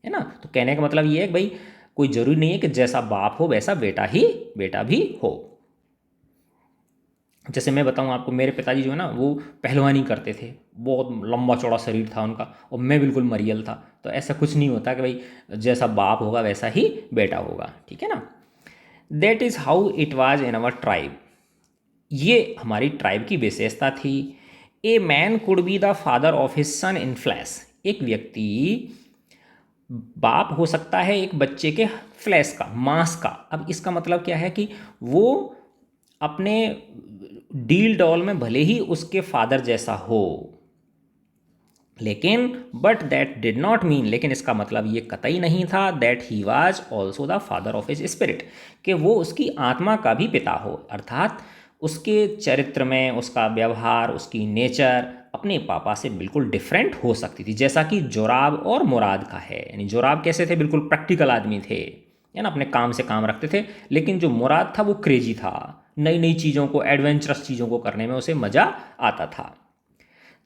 है ना। तो कहने का मतलब ये है कि भाई कोई ज़रूरी नहीं है कि जैसा बाप हो वैसा बेटा भी हो। जैसे मैं बताऊं आपको, मेरे पिताजी जो है ना वो पहलवानी करते थे, बहुत लंबा चौड़ा शरीर था उनका, और मैं बिल्कुल मरियल था। तो ऐसा कुछ नहीं होता कि भाई जैसा बाप होगा वैसा ही बेटा होगा, ठीक है ना। That is how it was in our tribe. ये हमारी ट्राइब की विशेषता थी। A man could be the father of his son in flash. एक व्यक्ति बाप हो सकता है एक बच्चे के फ्लैश का, मांस का। अब इसका मतलब क्या है कि वो अपने डील डॉल में भले ही उसके फादर जैसा हो, लेकिन but that did not mean, लेकिन इसका मतलब ये कतई नहीं था that he was also the father of his spirit, कि वो उसकी आत्मा का भी पिता हो। अर्थात उसके चरित्र में, उसका व्यवहार, उसकी नेचर अपने पापा से बिल्कुल डिफरेंट हो सकती थी, जैसा कि जोराब और मुराद का है। यानी जोराब कैसे थे, बिल्कुल प्रैक्टिकल आदमी थे, है ना, अपने काम से काम रखते थे। लेकिन जो मुराद था वो क्रेजी था, नई नई चीज़ों को, एडवेंचरस चीज़ों को करने में उसे मज़ा आता था।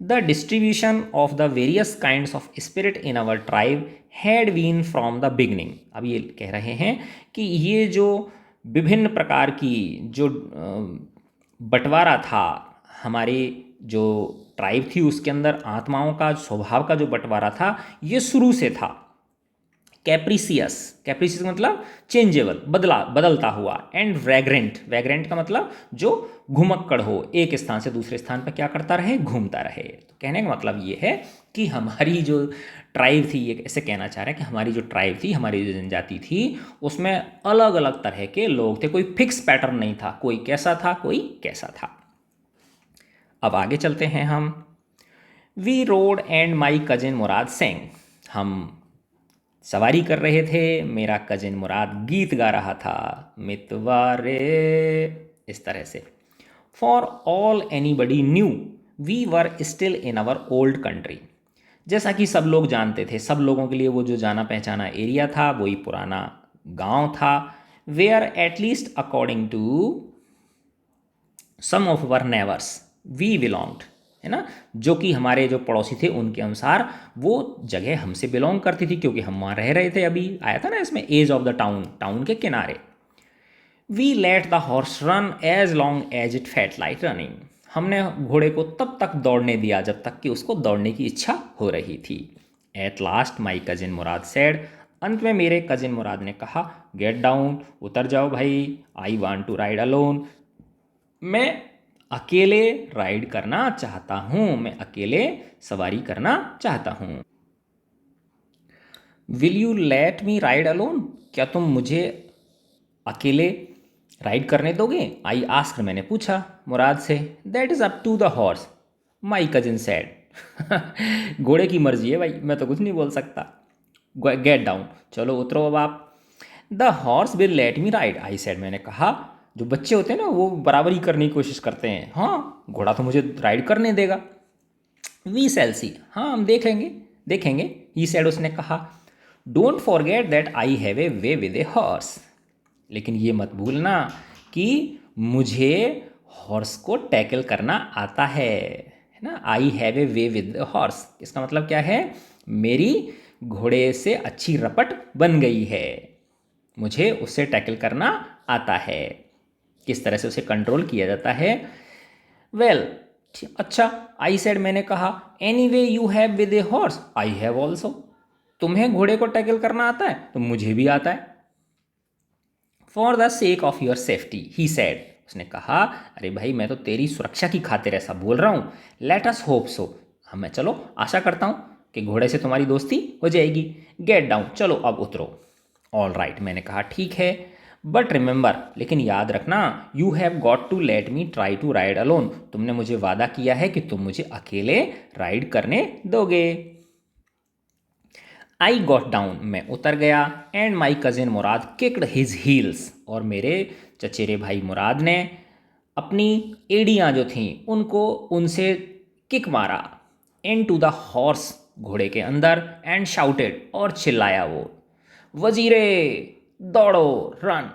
The distribution of the various kinds of spirit in our tribe had been from the beginning। अब ये कह रहे हैं कि ये जो विभिन्न प्रकार की जो बंटवारा था हमारे जो ट्राइब थी उसके अंदर, आत्माओं का स्वभाव का जो बंटवारा था ये शुरू से था। कैप्रिसियस, कैप्रिसियस मतलब चेंजेबल, बदलता हुआ। एंड वैग्रेंट, वैग्रेंट का मतलब जो घुमक्कड़ हो, एक स्थान से दूसरे स्थान पर क्या करता रहे, घूमता रहे। तो कहने का मतलब ये है कि हमारी जो ट्राइब थी, ये ऐसे कहना चाह रहे हैं कि हमारी जो ट्राइब थी, हमारी जो जनजाति थी, उसमें अलग अलग तरह के लोग थे, कोई फिक्स पैटर्न नहीं था, कोई कैसा था कोई कैसा था। अब आगे चलते हैं हम। We rode and my cousin Mourad sang. हम सवारी कर रहे थे, मेरा कजिन मुराद गीत गा रहा था, मितवारे, इस तरह से। For all anybody new we were still in our old country. जैसा कि सब लोग जानते थे, सब लोगों के लिए वो जो जाना पहचाना एरिया था वही पुराना गांव था। Where at least according to some of our neighbours we belonged, है ना, जो कि हमारे जो पड़ोसी थे उनके अनुसार वो जगह हमसे बिलोंग करती थी, क्योंकि हम वहाँ रह रहे थे। अभी आया था ना इसमें, edge of the town, town के किनारे। We let the horse run as long as it felt like running. हमने घोड़े को तब तक दौड़ने दिया जब तक कि उसको दौड़ने की इच्छा हो रही थी। At last my cousin Murad said. अंत में मेरे कजिन मुराद ने कहा, गेट डाउन, उतर जाओ भाई, I want to ride alone. मैं अकेले राइड करना चाहता हूँ, मैं अकेले सवारी करना चाहता हूँ। Will you let me ride alone. क्या तुम मुझे अकेले राइड करने दोगे? आई आस्क्ड, मैंने पूछा मुराद से। That is up to the horse, my cousin said. घोड़े की मर्जी है भाई, मैं तो कुछ नहीं बोल सकता। गेट डाउन, चलो उतरो अब आप। The horse will let me ride, I said, मैंने कहा। जो बच्चे होते हैं ना वो बराबरी करने की कोशिश करते हैं, हाँ घोड़ा तो मुझे राइड करने देगा। वी सेल सी, हाँ हम देखेंगे देखेंगे, ही सेड, उसने कहा। Don't forget that I have a way with a horse. लेकिन ये मत भूलना कि मुझे हॉर्स को टैकल करना आता है ना। आई have a way with horse, इसका मतलब क्या है, मेरी घोड़े से अच्छी रपट बन गई है, मुझे उससे टैकल करना आता है, किस तरह से उसे कंट्रोल किया जाता है। वेल अच्छा, आई सेड, मैंने कहा। Any way you have with a horse I have also. तुम्हें घोड़े को टैकल करना आता है तो मुझे भी आता है। For the sake of your safety, he said, उसने कहा, अरे भाई मैं तो तेरी सुरक्षा की खातिर ऐसा बोल रहा हूँ। लेट अस होप सो, मैं चलो आशा करता हूँ कि घोड़े से तुम्हारी दोस्ती हो जाएगी। गेट डाउन, चलो अब उतरो। ऑल राइट, मैंने कहा ठीक है। बट रिमेंबर, लेकिन याद रखना, you have got to let me try to ride alone. तुमने मुझे वादा किया है कि तुम मुझे अकेले राइड करने दोगे। आई गॉट डाउन, मैं उतर गया। And my cousin Murad kicked his heels, और मेरे चचेरे भाई मुराद ने अपनी एड़ियाँ जो थीं उनको उनसे किक मारा। इन टू द हॉर्स, घोड़े के अंदर। एंड शाउटेड, और चिल्लाया वो, वजीरे दौड़ो, run.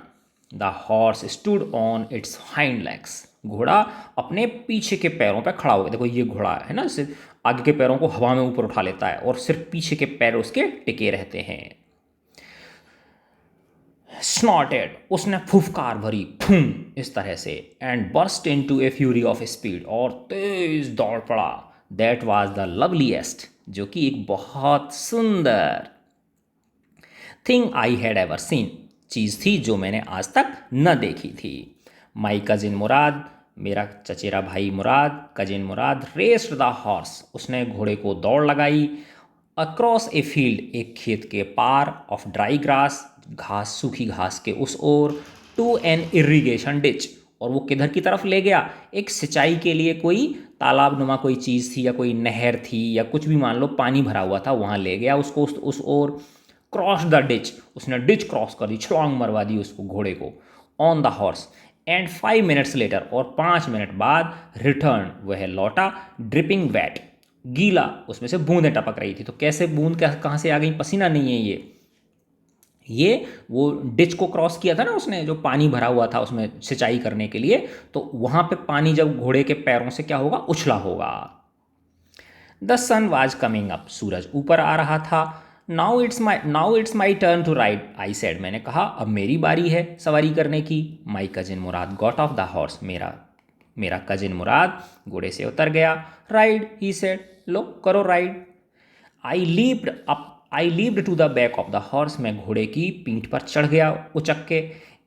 The horse stood on it's hind legs. घोड़ा अपने पीछे के पैरों पर खड़ा हो गया। देखो ये घोड़ा है ना, सिर्फ आगे के पैरों को हवा में ऊपर उठा लेता है और सिर्फ पीछे के पैर उसके टिके रहते हैं। स्नॉटेड, उसने फुफकार भरी, फूं, इस तरह से। And burst into A fury of speed, और तेज दौड़ पड़ा। दैट वाज द लवलीएस्ट, जो कि एक बहुत सुंदर thing I had ever seen, चीज़ थी जो मैंने आज तक न देखी थी। माई कजिन मुराद, मेरा चचेरा भाई Mourad, cousin Mourad, raced the horse, उसने घोड़े को दौड़ लगाई। अक्रॉस ए फील्ड, एक खेत के पार, ऑफ ड्राई ग्रास, घास, सूखी घास के उस ओर, टू एन इरिगेशन डिच, और वो किधर की तरफ ले गया, एक सिंचाई के लिए कोई तालाब नुमा कोई चीज़ थी या कोई नहर थी या कुछ भी मान लो पानी भरा हुआ था, वहाँ ले गया उसको उस ओर। क्रॉस द डिच, उसने डिच क्रॉस कर दी, छलांग मरवा दी उसको, घोड़े को, on the horse. And 5 minutes later, और 5 मिनट बाद, रिटर्न, वह लौटा, ड्रिपिंग वेट, गीला, उसमें से बूंदें टपक रही थी। तो कैसे बूंद कहाँ से आ गई, पसीना नहीं है ये वो डिच को क्रॉस किया था ना उसने, जो पानी भरा हुआ था उसमें सिंचाई करने के लिए, तो वहाँ पे पानी जब घोड़े के पैरों से क्या होगा, उछला होगा। The sun was coming up, सूरज ऊपर आ रहा था। Now it's my turn to ride, I said, मैंने कहा अब मेरी बारी है सवारी करने की। My cousin Mourad got off the horse, मेरा कजिन मुराद घोड़े से उतर गया। राइड, ही सेड, लो करो ride. I leaped to the back of the horse, मैं घोड़े की पीठ पर चढ़ गया उचक के।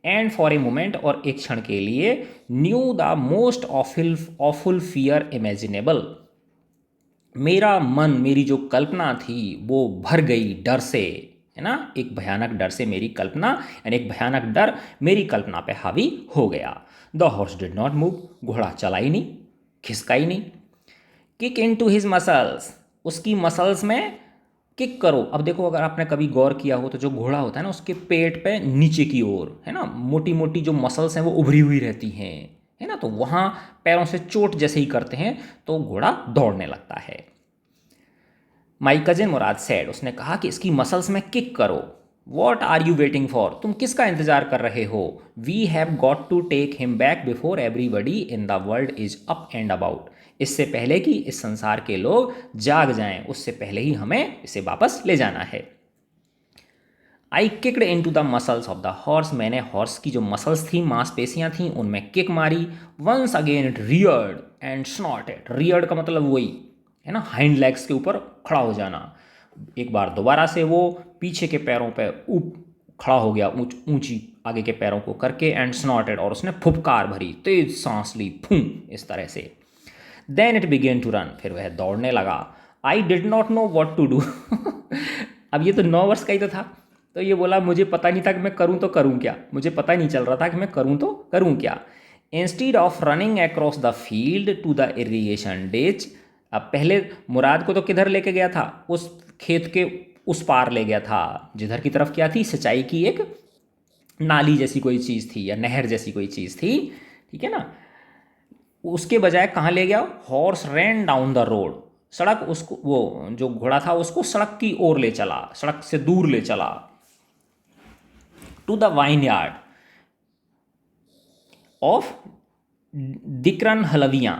एंड फॉर ए मोमेंट, और एक क्षण के लिए, new the most awful fear imaginable, मेरा मन, मेरी जो कल्पना थी वो भर गई डर से, है ना, एक भयानक डर से मेरी कल्पना, यानी एक भयानक डर मेरी कल्पना पे हावी हो गया। The horse did not move, घोड़ा चला ही नहीं, खिसका ही नहीं। Kick into his muscles, उसकी मसल्स में किक करो। अब देखो, अगर आपने कभी गौर किया हो तो जो घोड़ा होता है ना, उसके पेट पे नीचे की ओर, है ना, मोटी मोटी जो मसल्स हैं वो उभरी हुई रहती हैं, है ना, तो वहाँ पैरों से चोट जैसे ही करते हैं तो घोड़ा दौड़ने लगता है। माई कजिन मुराद सेड, उसने कहा कि इसकी मसल्स में किक करो। What are you waiting for, तुम किसका इंतजार कर रहे हो। We have got to take him back before everybody in the world is up and about, इससे पहले कि इस संसार के लोग जाग जाएं, उससे पहले ही हमें इसे वापस ले जाना है। I kicked into the muscles of the horse, मैंने हॉर्स की जो मसल्स थी, मांसपेशियां थी, उनमें किक मारी। Once again it reared and snorted, reared का मतलब वही है ना, हाइंड लेग्स के ऊपर खड़ा हो जाना। एक बार दोबारा से वो पीछे के पैरों पे खड़ा हो गया, ऊंची आगे के पैरों को करके। एंड स्नॉटेड, और उसने फुफकार भरी, तेज सांस ली, फूं, इस तरह से। Then it began to run, फिर वह दौड़ने लगा। I did not know what to do. अब ये तो 9 वर्ष का ही तो था, तो ये बोला मुझे पता नहीं था कि मैं करूँ तो करूँ क्या, मुझे पता नहीं चल रहा था कि मैं करूँ तो करूँ क्या। Instead of running across the field to the irrigation ditch, अब पहले मुराद को तो किधर लेके गया था, उस खेत के उस पार ले गया था, जिधर की तरफ क्या थी, सिंचाई की एक नाली जैसी कोई चीज़ थी या नहर जैसी कोई चीज़ थी, ठीक है ना। उसके बजाय कहाँ ले गया, horse rain down the road, सड़क, उसको वो जो घोड़ा था उसको सड़क की ओर ले चला, सड़क से दूर ले चला। To the vineyard of Dikran हलवियाँ,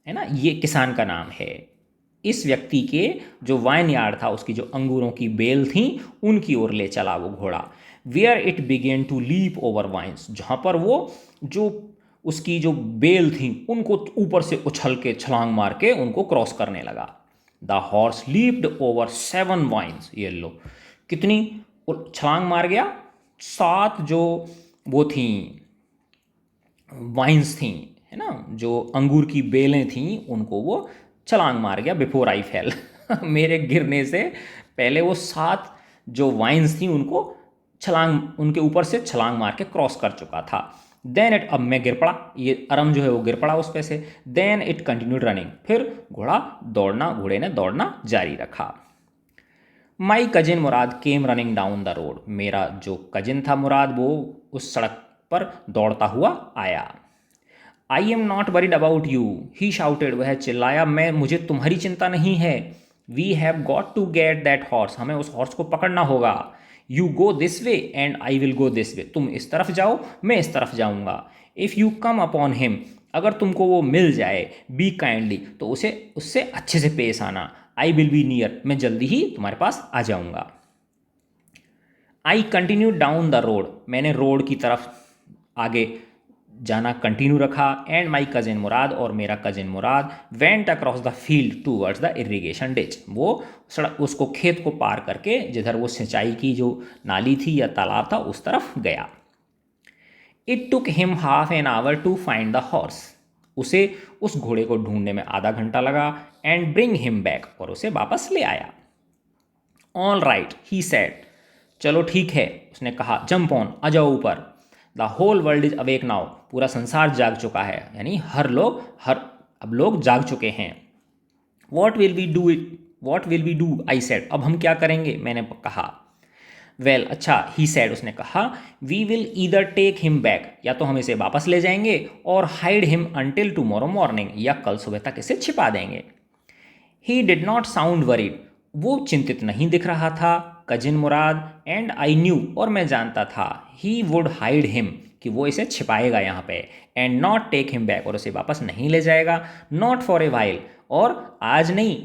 है ना, ये किसान का नाम है। इस व्यक्ति के जो वाइन यार्ड था, उसकी जो अंगूरों की बेल थी, उनकी ओर ले चला वो घोड़ा। Where it began to leap over vines, जहाँ पर वो जो उसकी जो बेल थी उनको ऊपर से उछल के छलांग मार के उनको क्रॉस करने लगा। The horse leaped over 7 vines, ये लो कितनी छलांग मार गया, 7 जो वो थी वाइन्स थी, है ना, जो अंगूर की बेलें थीं, उनको वो छलांग मार गया। बिफोर आई फेल, मेरे गिरने से पहले वो 7 जो वाइन्स थी उनको उनके ऊपर से छलांग मार के क्रॉस कर चुका था। देन इट, अब मैं गिर पड़ा, ये अरम जो है वो गिर पड़ा उस पे से। देन इट कंटिन्यूड रनिंग, फिर घोड़े ने दौड़ना जारी रखा। माई cousin Murad came running down the road, मेरा जो कजिन था मुराद वो उस सड़क पर दौड़ता हुआ आया। I am not worried about you, he shouted, वह चिल्लाया, मुझे तुम्हारी चिंता नहीं है। We have got to get that horse, हमें उस हॉर्स को पकड़ना होगा। You go this way and I will go this way, तुम इस तरफ जाओ, मैं इस तरफ जाऊँगा। If you come upon him, अगर तुमको वो मिल जाए, बी काइंडली, तो उसे उससे अच्छे से पेश आना। आई विल बी नियर, मैं जल्दी ही तुम्हारे पास आ जाऊँगा। I continue down the road, मैंने रोड की तरफ आगे जाना कंटिन्यू रखा। एंड माई कजिन मुराद, और मेरा cousin Murad, went across the field towards the irrigation ditch, वो सड़क उसको खेत को पार करके जिधर वो सिंचाई की जो नाली थी या तालाब था उस तरफ गया। It took him half an hour to find the horse, उसे उस घोड़े को ढूंढने में आधा घंटा लगा। एंड ब्रिंग हिम बैक, और उसे वापस ले आया। ऑल राइट ही सेड, चलो ठीक है, उसने कहा। जंप ऑन, आ जाओ ऊपर। The whole world is awake now, पूरा संसार जाग चुका है, यानी अब लोग जाग चुके हैं। What will we do it, what will we do, I said, अब हम क्या करेंगे, मैंने कहा। वेल अच्छा, ही सेड, उसने कहा। We will either take him back, या तो हम इसे वापस ले जाएंगे, और hide him until tomorrow morning, या कल सुबह तक इसे छिपा देंगे। He did not sound worried, वो चिंतित नहीं दिख रहा था, cousin Murad. And I knew, और मैं जानता था, ही वुड हाइड हिम, कि वो इसे छिपाएगा यहाँ पे। And not take him back, और उसे वापस नहीं ले जाएगा। नॉट फॉर ए वाइल, और आज नहीं,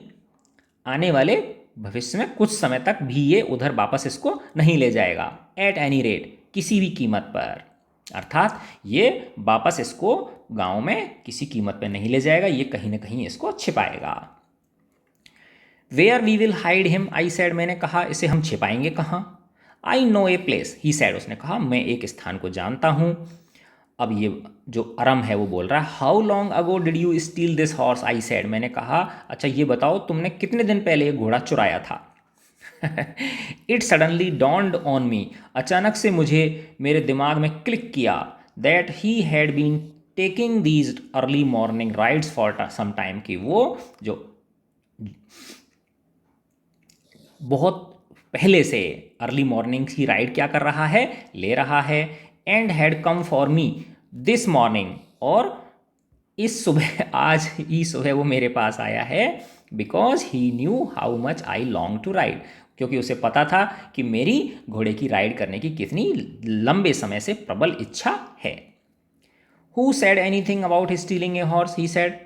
आने वाले भविष्य में कुछ समय तक भी ये उधर वापस इसको नहीं ले जाएगा। एट एनी रेट, किसी भी कीमत पर, अर्थात ये वापस इसको गांव में किसी कीमत पर नहीं ले जाएगा, ये कहीं ना कहीं इसको छिपाएगा। Where we will hide him, I said, मैंने कहा, इसे हम छिपाएंगे कहाँ। I know a place, he said, उसने कहा, मैं एक स्थान को जानता हूँ। अब ये जो अरम है वो बोल रहा है। How long ago did you steal this horse, I said, मैंने कहा, अच्छा ये बताओ तुमने कितने दिन पहले ये घोड़ा चुराया था। It suddenly dawned on me, अचानक से मुझे मेरे दिमाग में क्लिक किया, that he had been taking these early morning rides for some time, कि वो जो बहुत पहले से अर्ली मॉर्निंग की राइड क्या कर रहा है, ले रहा है। And had come for me this morning, और इस सुबह, आज ही सुबह वो मेरे पास आया है। Because he knew how much I long to ride, क्योंकि उसे पता था कि मेरी घोड़े की राइड करने की कितनी लंबे समय से प्रबल इच्छा है। Who said anything about stealing a horse, he said,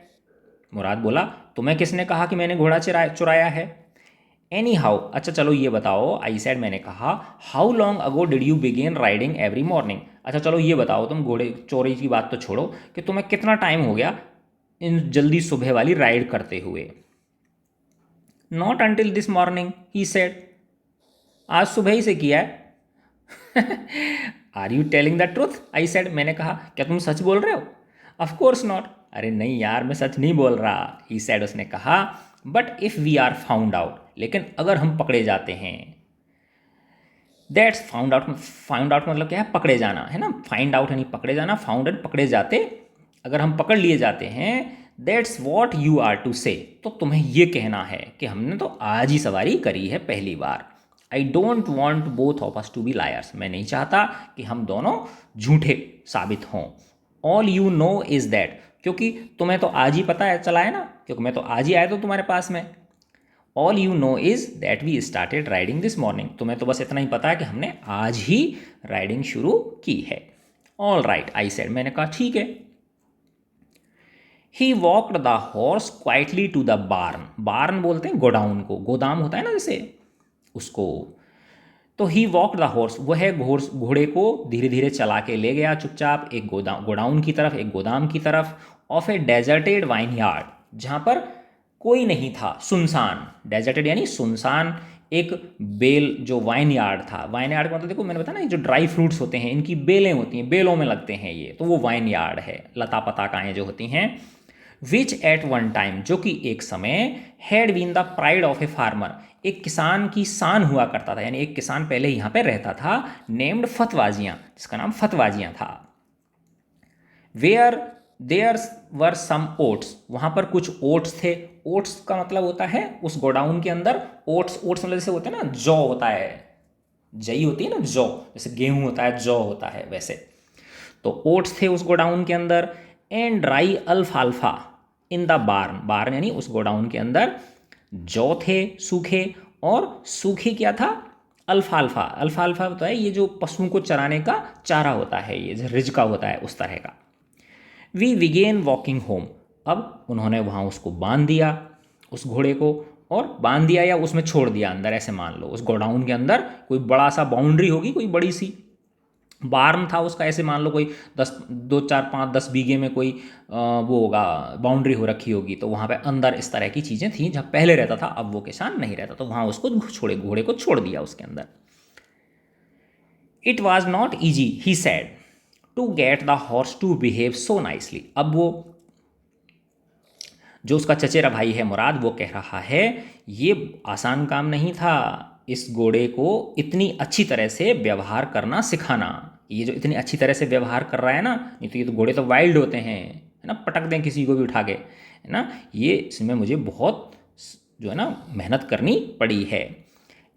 Mourad बोला, तुम्हें किसने कहा कि मैंने घोड़ा चुराया है। एनी हाउ, अच्छा चलो ये बताओ, आई सेड, मैंने कहा। How long ago did you begin riding every morning, अच्छा चलो ये बताओ, तुम घोड़े चोरी की बात तो छोड़ो, कि तुम्हें कितना टाइम हो गया इन जल्दी सुबह वाली राइड करते हुए। Not until this morning, he said, आज सुबह ही से किया है। Are you telling the truth, I said, मैंने कहा, क्या तुम सच बोल रहे हो। ऑफकोर्स नॉट, अरे नहीं यार, मैं सच नहीं बोल रहा, ही सेड, उसने कहा। But if we are found out, लेकिन अगर हम पकड़े जाते हैं। दैट्स फाउंड आउट मतलब क्या है, पकड़े जाना है ना, फाइंड आउट यानी पकड़े जाना, फाउंड एंड पकड़े जाते, अगर हम पकड़ लिए जाते हैं। That's what you are to say, तो तुम्हें ये कहना है कि हमने तो आज ही सवारी करी है पहली बार। I don't want both of us to be liars, मैं नहीं चाहता कि हम दोनों झूठे साबित हों। All you know is that, क्योंकि तुम्हें तो आज ही पता है चला है ना, क्योंकि मैं तो आज ही आया था तुम्हारे पास में। All you know is that we started riding this morning, तुम्हें तो बस इतना ही पता है कि हमने आज ही राइडिंग शुरू की है। ऑल राइट, आई सेड, मैंने कहा ठीक है। He walked the horse quietly to the barn, barn बोलते हैं गोडाउन को, गोदाम होता है ना जैसे, उसको। तो ही वॉक द हॉर्स, वह घोड़े को धीरे धीरे चला के ले गया चुपचाप एक गोडाउन की तरफ, एक गोदाम की तरफ। Of A deserted wine yard, जहाँ पर कोई नहीं था, सुनसान, डेजर्टेड यानी सुनसान। एक बेल जो वाइन यार्ड था, वाइन यार्ड का मतलब देखो मैंने बताया ना, जो ड्राई फ्रूट्स होते हैं इनकी बेलें होती हैं, बेलों में लगते हैं ये, तो वो वाइन यार्ड है, लता पताकाएँ जो होती हैं। विच एट वन टाइम, जो कि एक समय, had been the pride of a farmer, एक किसान की शान हुआ करता था, यानी एक किसान पहले यहाँ पे रहता था, नेम्ड फतवाजियाँ, जिसका नाम फतवाजियाँ था। Where there were some oats, वहाँ पर कुछ ओट्स थे। ओट्स का मतलब होता है उस गोडाउन के अंदर, ओट्स मतलब जैसे होते हैं ना, जौ होता है, जई होती है ना जौ, जैसे गेहूँ होता है जौ होता है वैसे। तो ओट्स थे उस गोडाउन के अंदर। And dry अल्फाल्फा in the barn, बार्न यानी उस गोडाउन के अंदर जौ थे सूखे, और सूखे क्या था, अल्फाल्फा, अल्फाल्फा तो है ये जो पशुओं को चराने का चारा होता है, ये जो रिज का होता है उस तरह का। वी बिगेन वॉकिंग होम, अब उन्होंने वहाँ उसको बांध दिया उस घोड़े को, और बांध दिया या उसमें छोड़ दिया अंदर, ऐसे मान लो उस गोडाउन के अंदर कोई बड़ा सा बाउंड्री होगी, कोई बड़ी सी बार्न था उसका, ऐसे मान लो कोई 2 4 5 10 बीघे में कोई वो होगा बाउंड्री हो रखी होगी, तो वहाँ पे अंदर इस तरह की चीज़ें थी जहाँ पहले रहता था, अब वो किसान नहीं रहता, तो वहाँ उसको घोड़े को छोड़ दिया उसके अंदर। It was not easy he said to get the horse to behave so nicely, अब वो जो उसका चचेरा भाई है मुराद, वो कह रहा है ये आसान काम नहीं था इस घोड़े को इतनी अच्छी तरह से व्यवहार करना सिखाना। ये जो इतनी अच्छी तरह से व्यवहार कर रहा है ना, नहीं तो ये तो घोड़े तो वाइल्ड होते हैं, है ना, पटक दें किसी को भी उठा के, है ना, ये इसमें मुझे बहुत जो है ना मेहनत करनी पड़ी है।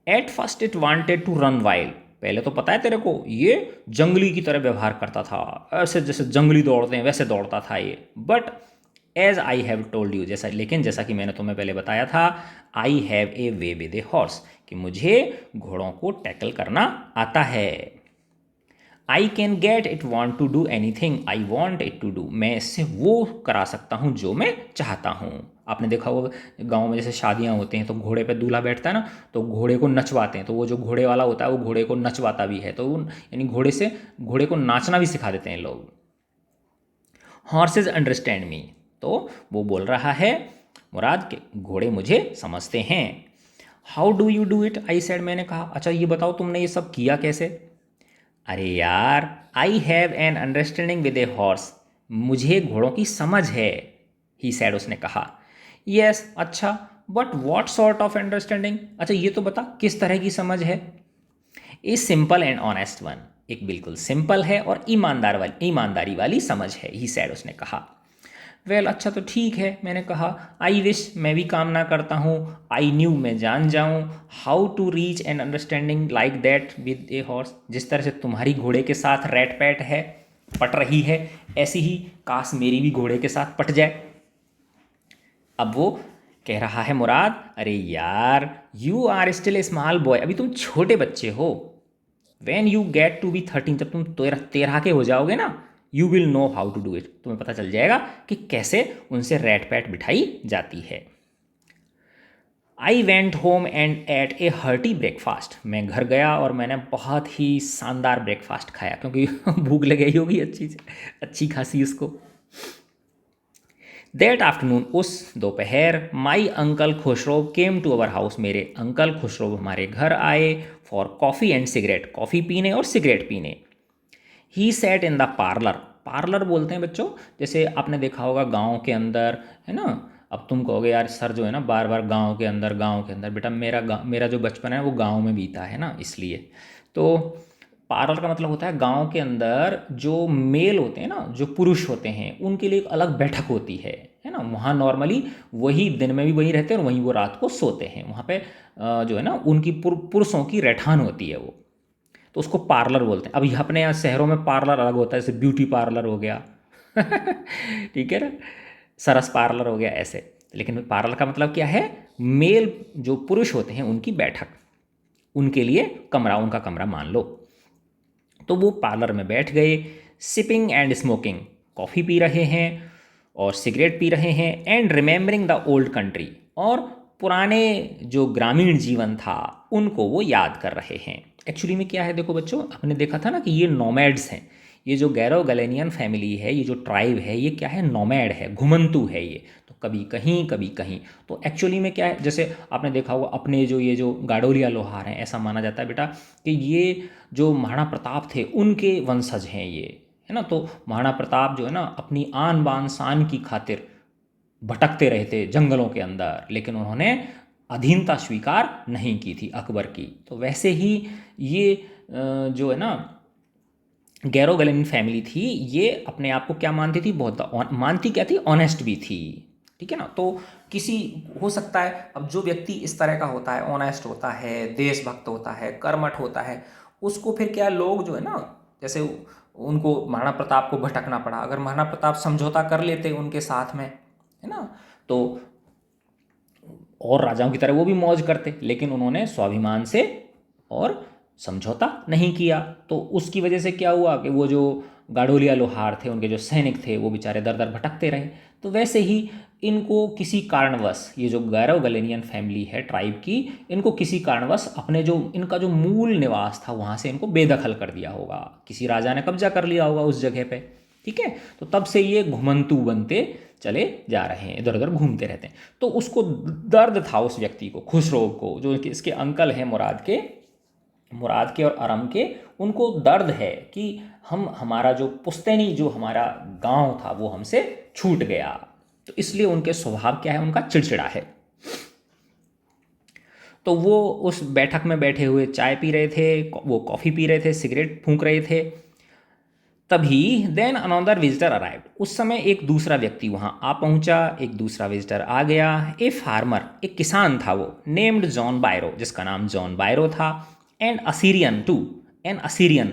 At first it wanted to run wild, पहले तो पता है तेरे को ये जंगली की तरह व्यवहार करता था, ऐसे जैसे जंगली दौड़ते हैं वैसे दौड़ता था ये। But as I have told you, जैसा लेकिन जैसा कि मैंने तुम्हें पहले बताया था, I have a way with a horse, कि मुझे घोड़ों को टैकल करना आता है। I can get it want to do anything I want it to do, मैं इससे वो करा सकता हूँ जो मैं चाहता हूँ। आपने देखा होगा गाँव में जैसे शादियाँ होती हैं तो घोड़े पे दूल्हा बैठता है ना, तो घोड़े को नचवाते हैं, तो वो जो घोड़े वाला होता है वो घोड़े को नचवाता भी है, तो यानी घोड़े को नाचना भी सिखा देते हैं लोग। हॉर्सेज अंडरस्टैंड मी, तो वो बोल रहा है मुराद के घोड़े मुझे समझते हैं। How do you do it I said, मैंने कहा अच्छा ये बताओ तुमने ये सब किया कैसे। अरे यार I have an understanding with a horse, मुझे घोड़ों की समझ है, ही सैड, उसने कहा। यस अच्छा, but what sort of understanding, अच्छा ये तो बता किस तरह की समझ है। A simple and honest one, एक बिल्कुल सिंपल है और ईमानदारी वाली समझ है, ही सैड, उसने कहा। वेल अच्छा तो ठीक है, मैंने कहा। आई विश, मैं भी कामना करता हूँ। आई न्यू, मैं जान जाऊँ। How to reach an understanding like that with a horse, जिस तरह से तुम्हारी घोड़े के साथ रैट पैट है, पट रही है, ऐसी ही काश मेरी भी घोड़े के साथ पट जाए। अब वो कह रहा है मुराद, अरे यार you are still a small boy, अभी तुम छोटे बच्चे हो। When you get to be 13, जब तुम 13 के हो जाओगे ना, you will know how to do it, तुम्हें पता चल जाएगा कि कैसे उनसे रैट पैट बिठाई जाती है। I went home and ate a hearty breakfast, मैं घर गया और मैंने बहुत ही शानदार ब्रेकफास्ट खाया, क्योंकि भूख लग गई होगी अच्छी खासी उसको। दैट आफ्टरनून, उस दोपहर, my uncle Khosrove came to our house, मेरे अंकल खुशरो हमारे घर आए, for coffee and cigarette, coffee पीने और सिगरेट पीने। He sat in the parlour, parlour बोलते हैं बच्चों, जैसे आपने देखा होगा गाँव के अंदर, है ना, अब तुम कहोगे यार सर जो है ना बार बार गाँव के अंदर, बेटा मेरा जो बचपन है वो गाँव में बीता है ना, इसलिए। तो पार्लर का मतलब होता है गांव के अंदर जो मेल होते हैं ना, जो पुरुष होते हैं, उनके लिए एक अलग बैठक होती है ना, वहाँ नॉर्मली वही दिन में भी वही रहते हैं और वहीं वो रात को सोते हैं, वहाँ पे जो है ना उनकी पुरुषों की रहठान होती है वो, तो उसको पार्लर बोलते हैं। अभी अपने यहाँ शहरों में पार्लर अलग होता है, जैसे ब्यूटी पार्लर हो गया ठीक है ना, सरस पार्लर हो गया ऐसे, लेकिन पार्लर का मतलब क्या है, मेल जो पुरुष होते हैं उनकी बैठक, उनके लिए कमरा, उनका कमरा मान लो। तो वो पार्लर में बैठ गए, sipping and smoking, coffee P रहे हैं और सिगरेट पी रहे हैं, and remembering the old country, और पुराने जो ग्रामीण जीवन था उनको वो याद कर रहे हैं। एक्चुअली में क्या है देखो बच्चों, आपने देखा था ना कि ये नोमैड्स हैं, ये जो गैरो गलेनियन फैमिली है, ये जो ट्राइब है, ये क्या है, नोमैड है, घुमंतु है ये, तो कभी कहीं। तो एक्चुअली में क्या है, जैसे आपने देखा होगा अपने जो ये जो गाडोलिया लोहार हैं, ऐसा माना जाता है बेटा कि ये जो महाराणा प्रताप थे उनके वंशज हैं ये, है ना। तो महाराणा प्रताप जो है ना अपनी आन बान शान की खातिर भटकते रहे थे जंगलों के अंदर, लेकिन उन्होंने अधीनता स्वीकार नहीं की थी अकबर की। तो वैसे ही ये जो है ना गैरो गलेनियन फैमिली थी, ये अपने आप को क्या मानती थी, बहुत मानती क्या थी, ऑनेस्ट भी थी, ठीक है ना। तो किसी हो सकता है, अब जो व्यक्ति इस तरह का होता है, ऑनेस्ट होता है, देशभक्त होता है, कर्मठ होता है, उसको फिर क्या लोग जो है ना, जैसे उनको महाराणा प्रताप को भटकना पड़ा, अगर महाराणा प्रताप समझौता कर लेते उनके साथ में, है ना, तो और राजाओं की तरह वो भी मौज करते, लेकिन उन्होंने स्वाभिमान से और समझौता नहीं किया। तो उसकी वजह से क्या हुआ कि वो जो गाडोलिया लोहार थे, उनके जो सैनिक थे, वो बेचारे दर दर भटकते रहे। तो वैसे ही इनको किसी कारणवश, ये जो गैरव गलेनियन फैमिली है ट्राइब की, इनको किसी कारणवश अपने जो इनका जो मूल निवास था वहाँ से इनको बेदखल कर दिया होगा, किसी राजा ने कब्जा कर लिया होगा उस जगह पे। ठीक है, तो तब से ये घुमंतू बनते चले जा रहे हैं, इधर उधर घूमते रहते हैं। तो उसको दर्द था उस व्यक्ति को, खुसरो को, जो कि इसके अंकल हैं मुराद के और अरम के, उनको दर्द है कि हमारा जो पुश्तैनी, जो हमारा गांव था, वो हमसे छूट गया। तो इसलिए उनके स्वभाव क्या है, उनका चिड़चिड़ा है। तो वो उस बैठक में बैठे हुए चाय पी रहे थे, वो कॉफ़ी पी रहे थे, सिगरेट फूंक रहे थे। तभी देन अनदर विजिटर अराइव्ड, उस समय एक दूसरा व्यक्ति वहाँ आ पहुँचा, एक दूसरा विजिटर आ गया। ए फार्मर, एक किसान था वो, नेम्ड जॉन बायरो, जिसका नाम जॉन बायरो था, and Assyrian too, an Assyrian.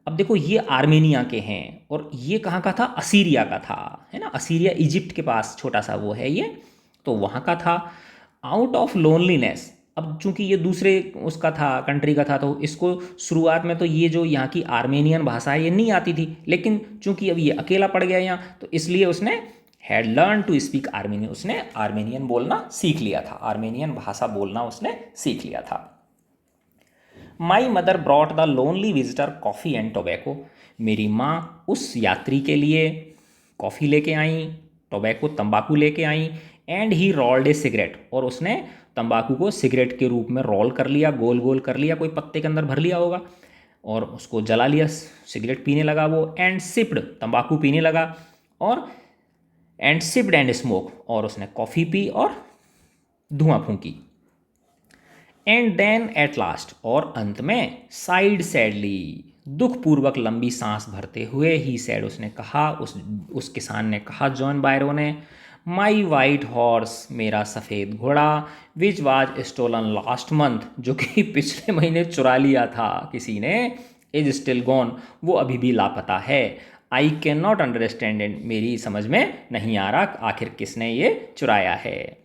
अब देखो ये आर्मेनिया के हैं, और ये कहाँ का था, असीरिया का था, है ना। असीरिया इजिप्ट के पास छोटा सा वो है ये, तो वहाँ का था। आउट ऑफ लोनलीनेस, अब चूंकि ये दूसरे उसका था, कंट्री का था, तो इसको शुरुआत में तो ये जो यहाँ की आर्मेनियन भाषा है ये नहीं आती थी, लेकिन चूंकि अब ये अकेला पड़ गया यहाँ, तो इसलिए उसने had learn to speak Armenian, उसने आर्मेनियन बोलना सीख लिया था, आर्मेनियन भाषा बोलना उसने सीख लिया था। My mother brought the lonely visitor coffee and tobacco, मेरी माँ उस यात्री के लिए कॉफ़ी लेके आई, टोबैको तंबाकू लेके आई, and he rolled a cigarette, और उसने तंबाकू को सिगरेट के रूप में रोल कर लिया, गोल गोल कर लिया, कोई पत्ते के अंदर भर लिया होगा, और उसको जला लिया, सिगरेट पीने लगा वो। एंड सिप्ड, तंबाकू पीने लगा, और एंड सिप्ड एंड स्मोक, और उसने कॉफ़ी पी और धुआं फूंकी। एंड देन एट लास्ट, और अंत में साइड सैडली, दुखपूर्वक लंबी सांस भरते हुए ही सैड, उसने कहा, उस किसान ने कहा, जॉन बायरो ने, माई वाइट हॉर्स, मेरा सफ़ेद घोड़ा, which was stolen last month, जो कि पिछले महीने चुरा लिया था किसी ने, इज स्टिल गॉन, वो अभी भी लापता है। I can not understand it, मेरी समझ में नहीं आ रहा आखिर किसने ये चुराया है।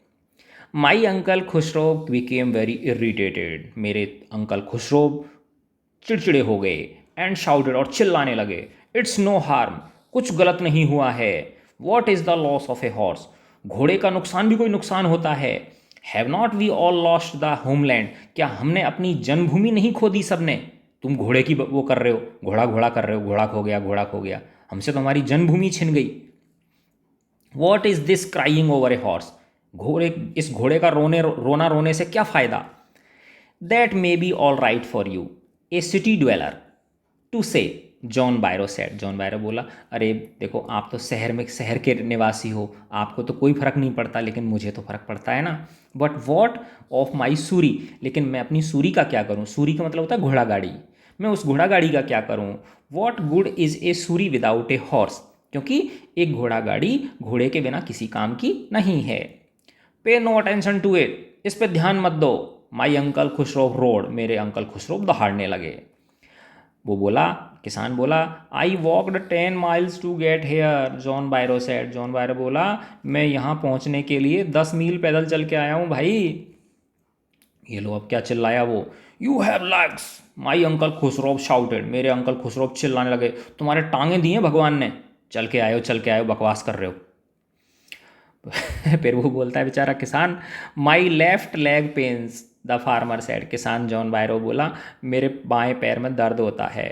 माई uncle Khusro became very irritated, मेरे अंकल खुसरो चिड़चिड़े हो गए, एंड शाउटेड, और चिल्लाने लगे, इट्स नो हार्म, कुछ गलत नहीं हुआ है। What is the loss of a horse, घोड़े का नुकसान भी कोई नुकसान होता है। Have not we all lost the homeland, क्या हमने अपनी जन्मभूमि नहीं खो दी सबने। तुम घोड़े की वो कर रहे हो, घोड़ा घोड़ा कर रहे हो, घोड़ा खो गया, घोड़ा खो गया, हमसे तो हमारी जन्मभूमि छिन गई। What is this crying over a horse, इस घोड़े का रोना रोने से क्या फ़ायदा। That may be all right for you, a city dweller to say, John Byro said, John Byro बोला, अरे देखो आप तो शहर के निवासी हो, आपको तो कोई फ़र्क नहीं पड़ता, लेकिन मुझे तो फ़र्क पड़ता है ना। But what of my Suri, लेकिन मैं अपनी सूरी का क्या करूँ, सूरी का मतलब होता है घोड़ा गाड़ी, मैं उस घोड़ा गाड़ी का क्या करूँ। What good is a Suri without a horse, क्योंकि एक घोड़ा गाड़ी घोड़े के बिना किसी काम की नहीं है। पे नो अटेंशन टू इट, इस पे ध्यान मत दो। माई अंकल खुसरो रोड, मेरे अंकल खुसरो दहाड़ने लगे। वो बोला, किसान बोला, I walked 10 miles to get here, John Byro said, John Byro बोला, मैं यहाँ पहुँचने के लिए 10 मील पैदल चल के आया हूँ भाई। ये लो अब क्या चिल्लाया वो, you have legs, my uncle Khusro shouted, मेरे अंकल खुसरो चिल्लाने लगे, तुम्हारे टांगे दिए भगवान ने, चल के आयो, बकवास कर रहे हो। फिर वो बोलता है बेचारा किसान, my left leg pains, the farmer said, किसान जॉन बायरो बोला, मेरे बाएं पैर में दर्द होता है।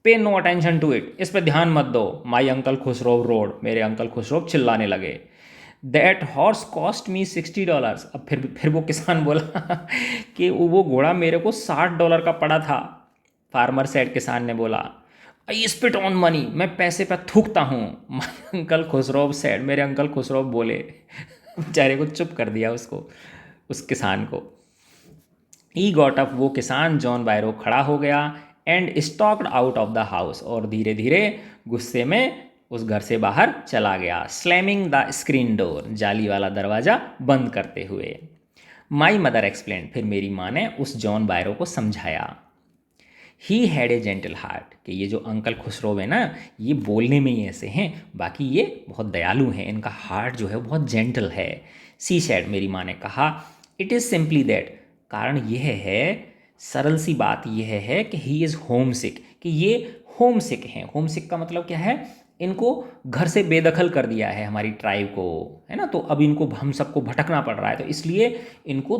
पे नो अटेंशन टू इट, इस पे ध्यान मत दो। माई अंकल खुसरो रोड, मेरे अंकल खुसरो चिल्लाने लगे। दैट हॉर्स कॉस्ट मी $60, अब फिर वो किसान बोला कि वो घोड़ा मेरे को $60 का पड़ा था। फार्मर सेड, किसान ने बोला, आई स्पिट ऑन मनी, मैं पैसे पे थूकता हूँ। माई अंकल खुसरो सेड, मेरे अंकल खुसरो बोले, बेचारे को चुप कर दिया उसको, उस किसान को। ही गॉट अप, वो किसान जॉन बायरो खड़ा हो गया, and stocked out of the house, और धीरे धीरे गुस्से में उस घर से बाहर चला गया। स्लैमिंग द स्क्रीन डोर, जाली वाला दरवाज़ा बंद करते हुए। माई मदर एक्सप्लेन, फिर मेरी माँ ने उस जॉन बायरो को समझाया। He had a gentle heart, कि ये जो अंकल खुसरो है ना, ये बोलने में ही ऐसे हैं, बाकी ये बहुत दयालु हैं, इनका हार्ट जो है वो बहुत जेंटल है। सी सैड, मेरी माँ ने कहा, इट इज़ सिंपली दैट, कारण यह है, सरल सी बात यह है कि ही इज़ होम सिक, कि ये होम सिक हैं। होम सिक का मतलब क्या है, इनको घर से बेदखल कर दिया है हमारी ट्राइब को, है ना, तो अब इनको हम सबको भटकना पड़ रहा है, तो इसलिए इनको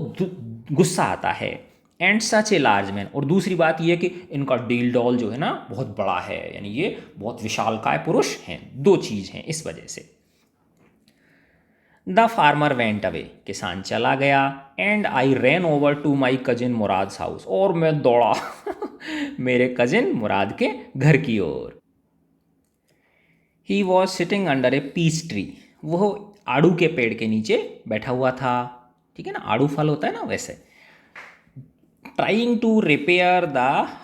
गुस्सा आता है। And such a large man, और दूसरी बात ये कि इनका डील डॉल जो है ना बहुत बड़ा है, यानी ये बहुत विशालकाय पुरुष हैं। दो चीज़ हैं इस वजह से। द फार्मर वेंट अवे, किसान चला गया। And I ran over to my cousin Mourad house, और मैं दौड़ा मेरे कजिन मुराद के घर की ओर। He was sitting under a peach tree, वो आड़ू के पेड़ के नीचे बैठा हुआ था, ठीक है ना, आड़ू फल होता है ना वैसे। Trying to repair the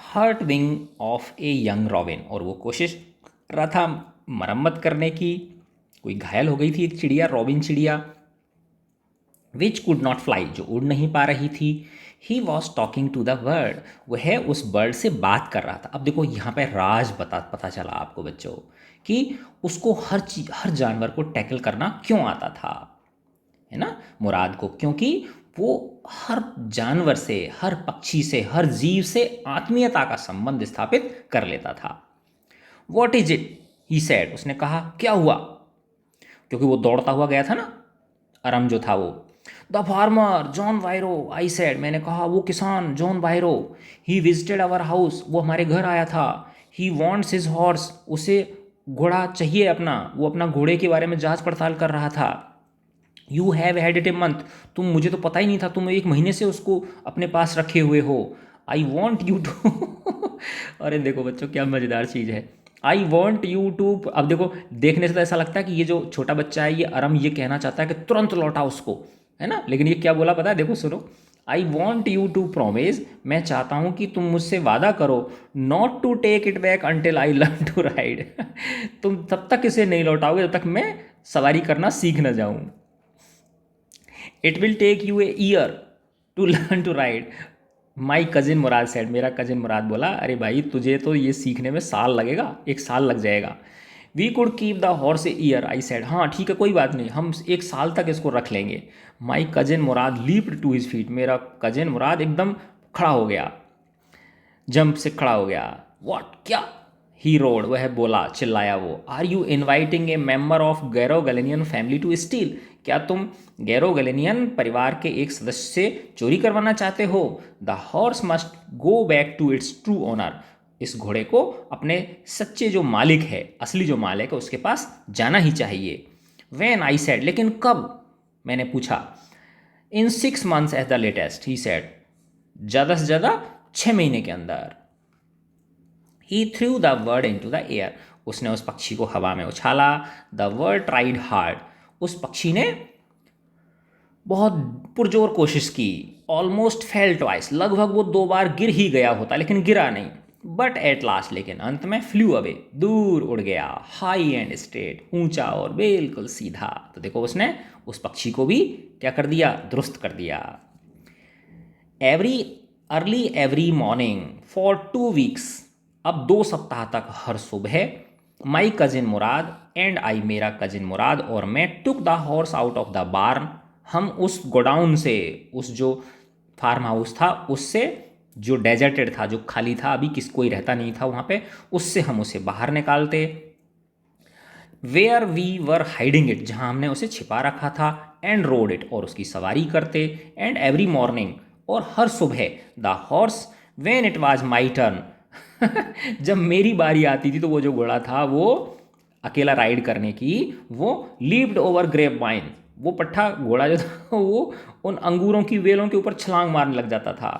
hurt wing of a young robin, और वो कोशिश कर रहा था मरम्मत करने की, कोई घायल हो गई थी एक चिड़िया, रॉबिन चिड़िया। विच कुड नॉट फ्लाई, जो उड़ नहीं पा रही थी। He was talking to the bird, वह उस बर्ड से बात कर रहा था। अब देखो यहाँ पे राज पता चला आपको बच्चों, कि उसको हर चीज, हर जानवर को टैकल करना क्यों आता था, है ना, मुराद को, क्योंकि वो हर जानवर से, हर पक्षी से, हर जीव से आत्मीयता का संबंध स्थापित कर लेता था। What is it, he said, उसने कहा क्या हुआ, क्योंकि वो दौड़ता हुआ गया था ना, अरम जो था वो। The farmer John Byro, I said, मैंने कहा वो किसान John Byro. He visited our house, वो हमारे घर आया था। ही वॉन्ट्स हिज हॉर्स, उसे घोड़ा चाहिए अपना, वो अपना घोड़े के बारे में जांच पड़ताल कर रहा था। You have had it a month, तुम, मुझे तो पता ही नहीं था, तुम एक महीने से उसको अपने पास रखे हुए हो। आई वॉन्ट यू टू अरे देखो बच्चों क्या मज़ेदार चीज़ है। आई वॉन्ट यू टू, अब देखो देखने से तो ऐसा लगता है कि ये जो छोटा बच्चा है, ये अरम, ये कहना चाहता है कि तुरंत लौटा उसको, है ना, लेकिन ये क्या बोला पता है, देखो सुनो। I want you to promise, मैं चाहता हूँ कि तुम मुझसे वादा करो, not to take it back until I learn to ride तुम तब तक इसे नहीं लौटाओगे जब तक मैं सवारी करना सीख न जाऊँ। It will take you a year to learn to ride, my cousin Murad said, मेरा कजिन मुराद बोला, अरे भाई तुझे तो ये सीखने में साल लगेगा, एक साल लग जाएगा। We could keep the horse a year, I said, हाँ ठीक है कोई बात नहीं, हम एक साल तक इसको रख लेंगे। My cousin Murad leaped to his feet, मेरा कजिन मुराद एकदम खड़ा हो गया, जंप से खड़ा हो गया। वॉट, क्या, ही रोड, वह बोला, चिल्लाया वो। Are you inviting a member of Garoghlanian family to steal, क्या तुम गैरो गैलेनियन परिवार के एक सदस्य से चोरी करवाना चाहते हो। The horse must go back to its true owner, इस घोड़े को अपने सच्चे जो मालिक है, असली जो मालिक है, उसके पास जाना ही चाहिए। वैन, आई सेड, लेकिन कब, मैंने पूछा। In 6 months at the latest, he said, ज़्यादा से ज़्यादा 6 महीने के अंदर। He threw the bird into the air, उसने उस पक्षी को हवा में उछाला। द वर्ड ट्राइड हार्ड, उस पक्षी ने बहुत पुरजोर कोशिश की। ऑलमोस्ट फेल ट्वाइस, लगभग वो 2 बार गिर ही गया होता, लेकिन गिरा नहीं। बट एट लास्ट, लेकिन अंत में, फ्लू अवे, दूर उड़ गया। हाई एंड स्ट्रेट, ऊंचा और बिल्कुल सीधा। तो देखो उसने उस पक्षी को भी क्या कर दिया, दुरुस्त कर दिया। Early every morning for 2 weeks, अब 2 सप्ताह तक हर सुबह, माई कजिन मुराद एंड आई, मेरा कजिन मुराद और मैं, took the horse out of the barn, हम उस गोडाउन से, उस जो फार्म हाउस था उससे, जो डेजर्टेड था, जो खाली था, अभी किस कोई रहता नहीं था वहाँ पे, उससे हम उसे बाहर निकालते। Where we were hiding it, जहाँ हमने उसे छिपा रखा था। एंड रोड इट, और उसकी सवारी करते। एंड एवरी मॉर्निंग, और हर सुबह। The horse, when it was my turn जब मेरी बारी आती थी, तो वो जो घोड़ा था वो अकेला राइड करने की, वो लीप्ड ओवर ग्रेप वाइन, वो पट्ठा घोड़ा जो था वो उन अंगूरों की वेलों के ऊपर छलांग मारने लग जाता था।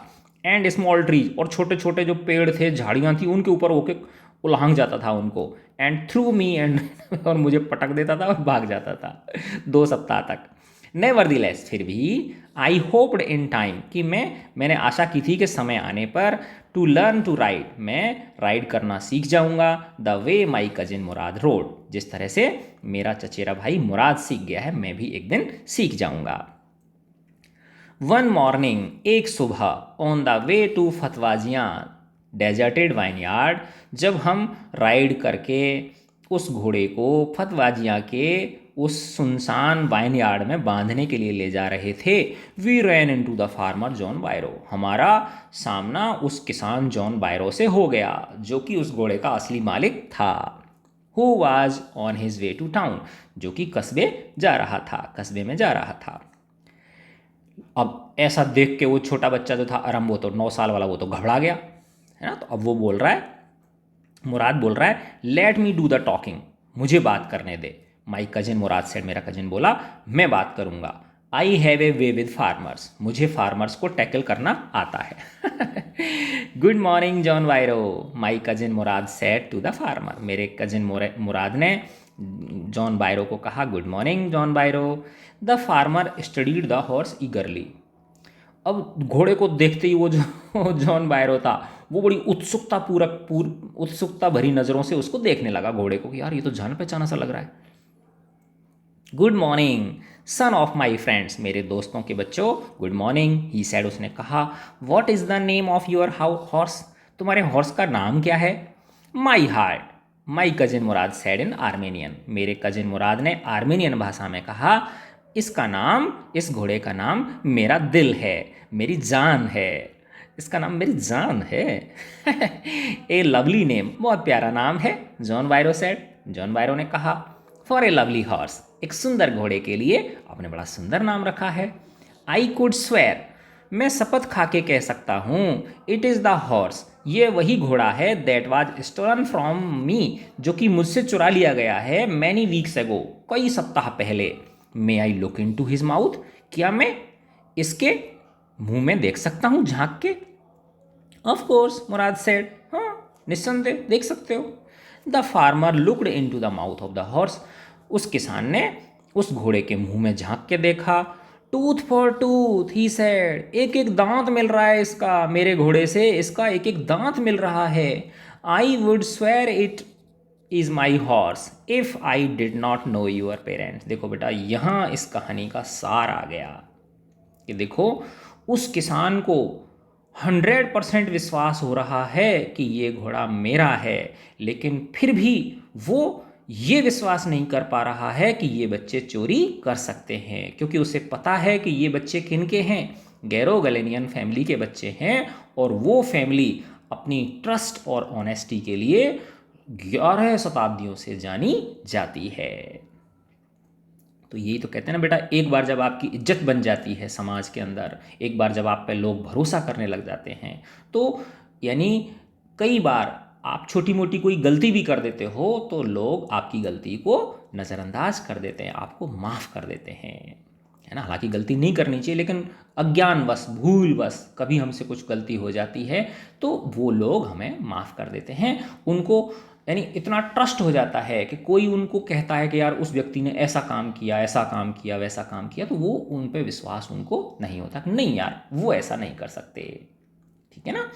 एंड स्मॉल ट्रीज, और छोटे छोटे जो पेड़ थे, झाड़ियाँ थी, उनके ऊपर होके उलांग जाता था उनको। एंड थ्रू मी एंड और मुझे पटक देता था और भाग जाता था 2 सप्ताह तक। नेवरदीलेस, फिर भी, आई होप्ड इन टाइम, कि मैंने आशा की थी कि समय आने पर, टू लर्न टू राइड, मैं राइड करना सीख जाऊंगा। The way my cousin Murad road, जिस तरह से मेरा चचेरा भाई मुराद सीख गया है, मैं भी एक दिन सीख जाऊंगा। वन मॉर्निंग, एक सुबह, on the way to Fetvajian's deserted vineyard, जब हम राइड करके उस घोड़े को फतवाजियाँ के उस सुनसान वाइन यार्ड में बांधने के लिए ले जा रहे थे, we ran into the farmer John Byro, हमारा सामना उस किसान जॉन बायरो से हो गया, जो कि उस घोड़े का असली मालिक था। Who was on his way to town, जो कि कस्बे जा रहा था, कस्बे में जा रहा था। अब ऐसा देख के वो छोटा बच्चा जो था अरम, वो तो 9 साल वाला, वो तो घबरा गया, है ना। तो अब वो बोल रहा है, मुराद बोल रहा है, let me do the talking, मुझे बात करने दे। माई कजिन मुराद सेड, मेरा कजिन बोला, मैं बात करूंगा। I have a way with farmers, मुझे फार्मर्स को टैकल करना आता है। Good morning John Byro, my cousin Murad said to the farmer, मेरे कजिन मुराद ने जॉन बायरो को कहा, good morning John Byro. The farmer studied the horse eagerly, अब घोड़े को देखते ही वो जो जॉन बायरो था, वो बड़ी उत्सुकता भरी नज़रों से उसको देखने लगा, घोड़े को, कि यार ये तो जान पहचाना सा लग रहा है। Good morning son of my friends, मेरे दोस्तों के बच्चों, गुड मॉर्निंग, ही सैड, उसने कहा। What is the name of your horse, तुम्हारे हॉर्स का नाम क्या है। My heart, my cousin Murad sad in Armenian, मेरे कजिन मुराद ने आर्मेनियन भाषा में कहा, इसका नाम, इस घोड़े का नाम मेरा दिल है, मेरी जान है, इसका नाम मेरी जान है। ए लवली नेम, बहुत प्यारा नाम है, जॉन बायरो सेड, जॉन बायरो ने कहा। फॉर ए लवली हॉर्स, एक सुंदर घोड़े के लिए आपने बड़ा सुंदर नाम रखा है। आई कुड स्वेयर, मैं शपथ खा के कह सकता हूँ, इट इज़ द हॉर्स, ये वही घोड़ा है, that was stolen from me, जो कि मुझसे चुरा लिया गया है, मैनी वीक्स एगो, कई सप्ताह पहले। May I look into his mouth, क्या मैं इसके मुंह में देख सकता हूँ झांक के। ऑफ कोर्स मुराद सेड, हाँ निस्संदेह देख सकते हो। The farmer looked into the mouth of the horse, उस किसान ने उस घोड़े के मुंह में झांक के देखा। Tooth for tooth, he said, एक एक दांत मिल रहा है इसका, मेरे घोड़े से इसका एक एक दांत मिल रहा है। I would swear it is my horse if I did not know your parents. देखो बेटा, यहाँ इस कहानी का सार आ गया कि देखो, उस किसान को 100% विश्वास हो रहा है कि ये घोड़ा मेरा है, लेकिन फिर भी वो ये विश्वास नहीं कर पा रहा है कि ये बच्चे चोरी कर सकते हैं, क्योंकि उसे पता है कि ये बच्चे किनके हैं, गैरो गलेनियन फैमिली के बच्चे हैं, और वो फैमिली अपनी ट्रस्ट और ऑनेस्टी के लिए 11 शताब्दियों से जानी जाती है। तो यही तो कहते हैं ना बेटा, एक बार जब आपकी इज्जत बन जाती है समाज के अंदर, एक बार जब आप पे लोग भरोसा करने लग जाते हैं, तो यानी कई बार आप छोटी मोटी कोई गलती भी कर देते हो तो लोग आपकी गलती को नज़रअंदाज कर देते हैं, आपको माफ़ कर देते हैं, है ना। हालांकि गलती नहीं करनी चाहिए, लेकिन अज्ञानवश, भूलवश कभी हमसे कुछ गलती हो जाती है तो वो लोग हमें माफ़ कर देते हैं। उनको यानी इतना ट्रस्ट हो जाता है कि कोई उनको कहता है कि यार उस व्यक्ति ने ऐसा काम किया, ऐसा काम किया, वैसा काम किया, तो वो उन पे विश्वास उनको नहीं होता, नहीं यार वो ऐसा नहीं कर सकते, ठीक है ना।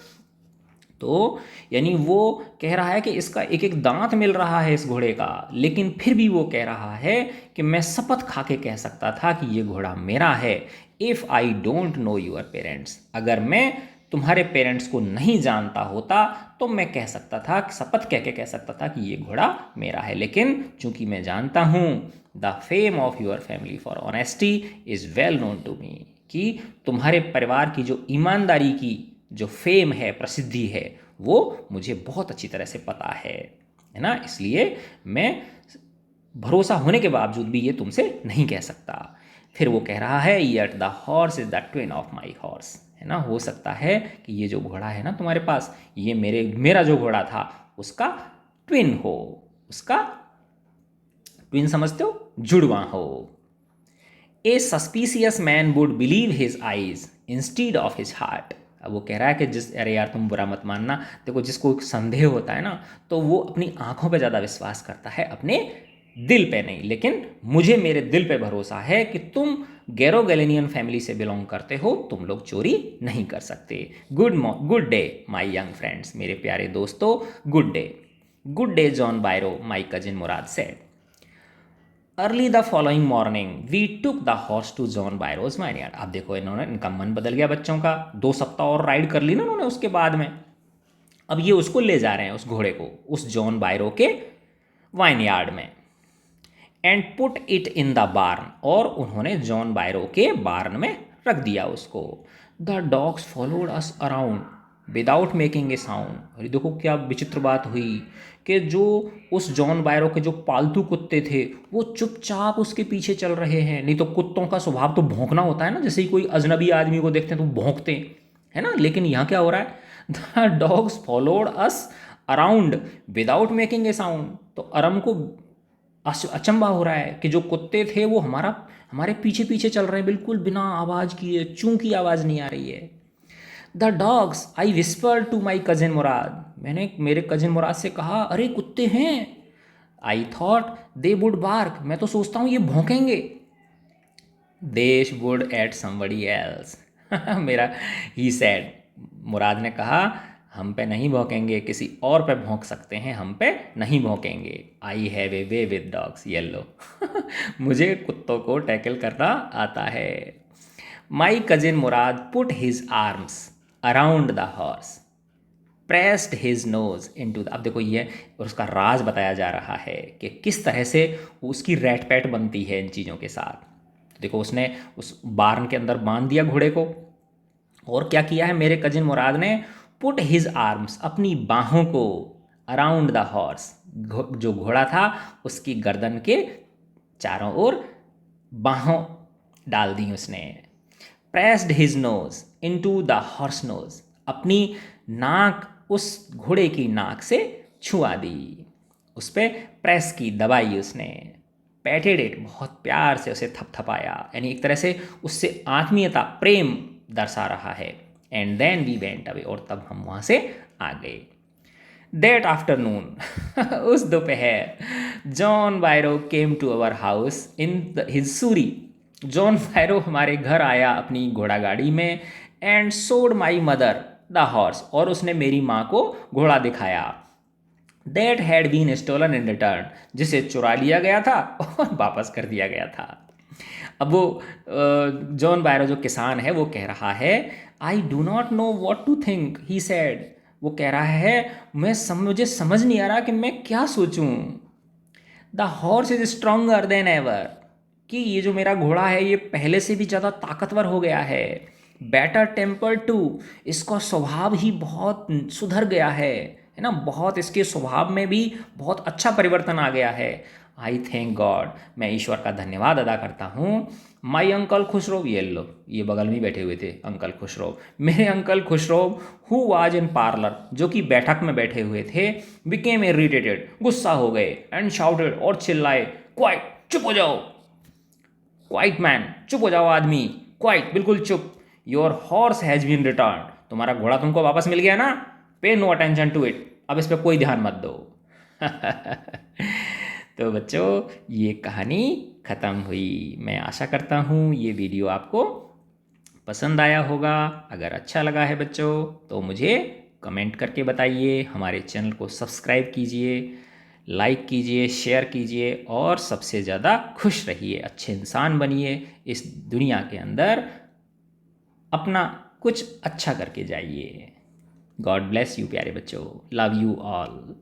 तो यानी वो कह रहा है कि इसका एक एक दांत मिल रहा है इस घोड़े का, लेकिन फिर भी वो कह रहा है कि मैं शपथ खा के कह सकता था कि ये घोड़ा मेरा है। If I don't know your parents, अगर मैं तुम्हारे पेरेंट्स को नहीं जानता होता तो मैं कह सकता था, शपथ कह के कह सकता था कि ये घोड़ा मेरा है, लेकिन चूंकि मैं जानता हूँ, the fame of your family for honesty is well known to me, कि तुम्हारे परिवार की जो ईमानदारी की जो फेम है, प्रसिद्धि है, वो मुझे बहुत अच्छी तरह से पता है ना। इसलिए मैं भरोसा होने के बावजूद भी ये तुमसे नहीं कह सकता। फिर वो कह रहा है, yet the horse is the twin of my horse, है ना। हो सकता है कि ये जो घोड़ा है ना तुम्हारे पास, ये मेरा जो घोड़ा था उसका ट्विन हो, उसका ट्विन समझते हो, जुड़वा हो। A suspicious man would believe his eyes instead of his heart. अब वो कह रहा है कि अरे यार तुम बुरा मत मानना, देखो जिसको संदेह होता है ना, तो वो अपनी आंखों पे ज़्यादा विश्वास करता है, अपने दिल पे नहीं, लेकिन मुझे मेरे दिल पे भरोसा है कि तुम गैरो गैलेनियन फैमिली से बिलोंग करते हो, तुम लोग चोरी नहीं कर सकते। Good day my young friends, मेरे प्यारे दोस्तों, good day John Byro, my cousin Murad said. Early the following morning we took the horse to John Byro's vineyard. अब देखो इनका मन बदल गया बच्चों का, 2 सप्ताह और राइड कर ली ना उन्होंने उसके बाद में, अब ये उसको ले जा रहे हैं, उस घोड़े को, उस जॉन बायरो के वाइनयार्ड में। And put it in the barn, और उन्होंने जॉन बायरो के बार्न में रख दिया उसको। The dogs followed us around without making a sound. और देखो क्या विचित्र बात हुई कि जो उस जॉन बायरो के जो पालतू कुत्ते थे वो चुपचाप उसके पीछे चल रहे हैं। नहीं तो कुत्तों का स्वभाव तो भौंकना होता है ना, जैसे ही कोई अजनबी आदमी को देखते हैं तो भौंकते हैं, है ना। लेकिन यहाँ क्या हो रहा है, the dogs followed us around without making a sound. तो अरम को अचंभा हो रहा है कि जो कुत्ते थे वो हमारे पीछे पीछे चल रहे हैं बिल्कुल बिना आवाज़ किए, चूं की आवाज़ नहीं आ रही है। The dogs I whisper to my cousin Mourad, मैंने मेरे कजिन मुराद से कहा अरे कुत्ते हैं। I thought they would bark, मैं तो सोचता हूँ ये भौंकेंगे। देश वुड एट समबडी एल्स मेरा ही सैड, मुराद ने कहा हम पे नहीं भौंकेंगे, किसी और पे भौंक सकते हैं, हम पे नहीं भौंकेंगे। I have a way with dogs, येलो मुझे कुत्तों को टैकल करना आता है। My cousin Mourad put his arms around the horse, pressed his nose into the, अब देखो ये और उसका राज बताया जा रहा है कि किस तरह से उसकी रैट पैट बनती है इन चीज़ों के साथ। देखो उसने उस बार्न के अंदर बांध दिया घोड़े को, और क्या किया है मेरे कजिन मुराद ने, पुट हिज आर्म्स, अपनी बाहों को, अराउंड द हॉर्स, जो घोड़ा था उसकी गर्दन के चारों ओर बाहों डाल दी उसने। Pressed his nose into the horse nose, अपनी नाक उस घोड़े की नाक से छुआ दी, उस पर प्रेस की, दबाई उसने। पैटेड इट, बहुत प्यार से उसे थपथपाया, यानी एक तरह से उससे आत्मीयता, प्रेम दर्शा रहा है। And then we went away, और तब हम वहाँ से आ गए। दैट आफ्टरनून उस दोपहर, John Byro came to our house in his surrey, John Byro हमारे घर आया अपनी घोड़ा गाड़ी में। एंड सोड माई मदर द हॉर्स, और उसने मेरी माँ को घोड़ा दिखाया। That had been stolen in return, जिसे चुरा लिया गया था और वापस कर दिया गया था। अब वो जॉन बायरो जो किसान है वो कह रहा है, I do not know what to think, he said, वो कह रहा है मुझे समझ नहीं आ रहा कि मैं क्या सोचूं। The horse is stronger then ever, कि ये जो मेरा घोड़ा है ये पहले से भी ज़्यादा ताकतवर हो गया है। बेटर टेम्पर टू, इसका स्वभाव ही बहुत सुधर गया है ना, बहुत इसके स्वभाव में भी बहुत अच्छा परिवर्तन आ गया है। आई थैंक गॉड, मैं ईश्वर का धन्यवाद अदा करता हूँ। माई अंकल खुशरो, ये लो, ये बगल में बैठे हुए थे अंकल खुशरो, मेरे uncle Khusro, who was in parlour, जो कि बैठक में बैठे हुए थे, बिकेम इरिटेटेड, गुस्सा हो गए, एंड शाउटेड, और चिल्लाए, क्वाइट, चुप हो जाओ, क्वाइट मैन, चुप हो जाओ आदमी, क्वाइट, बिल्कुल चुप। Your horse has been return, तुम्हारा घोड़ा तुमको वापस मिल गया ना, पे नो अटेंशन टू इट, अब इस पर कोई ध्यान मत दो तो बच्चों ये कहानी ख़त्म हुई। मैं आशा करता हूँ ये वीडियो आपको पसंद आया होगा। अगर अच्छा लगा है बच्चों तो मुझे कमेंट करके बताइए, हमारे चैनल को सब्सक्राइब कीजिए, लाइक कीजिए, शेयर कीजिए, और सबसे ज़्यादा खुश रहिए, अच्छे इंसान बनिए, इस दुनिया के अंदर अपना कुछ अच्छा करके जाइए। गॉड ब्लेस यू प्यारे बच्चों, लव यू ऑल।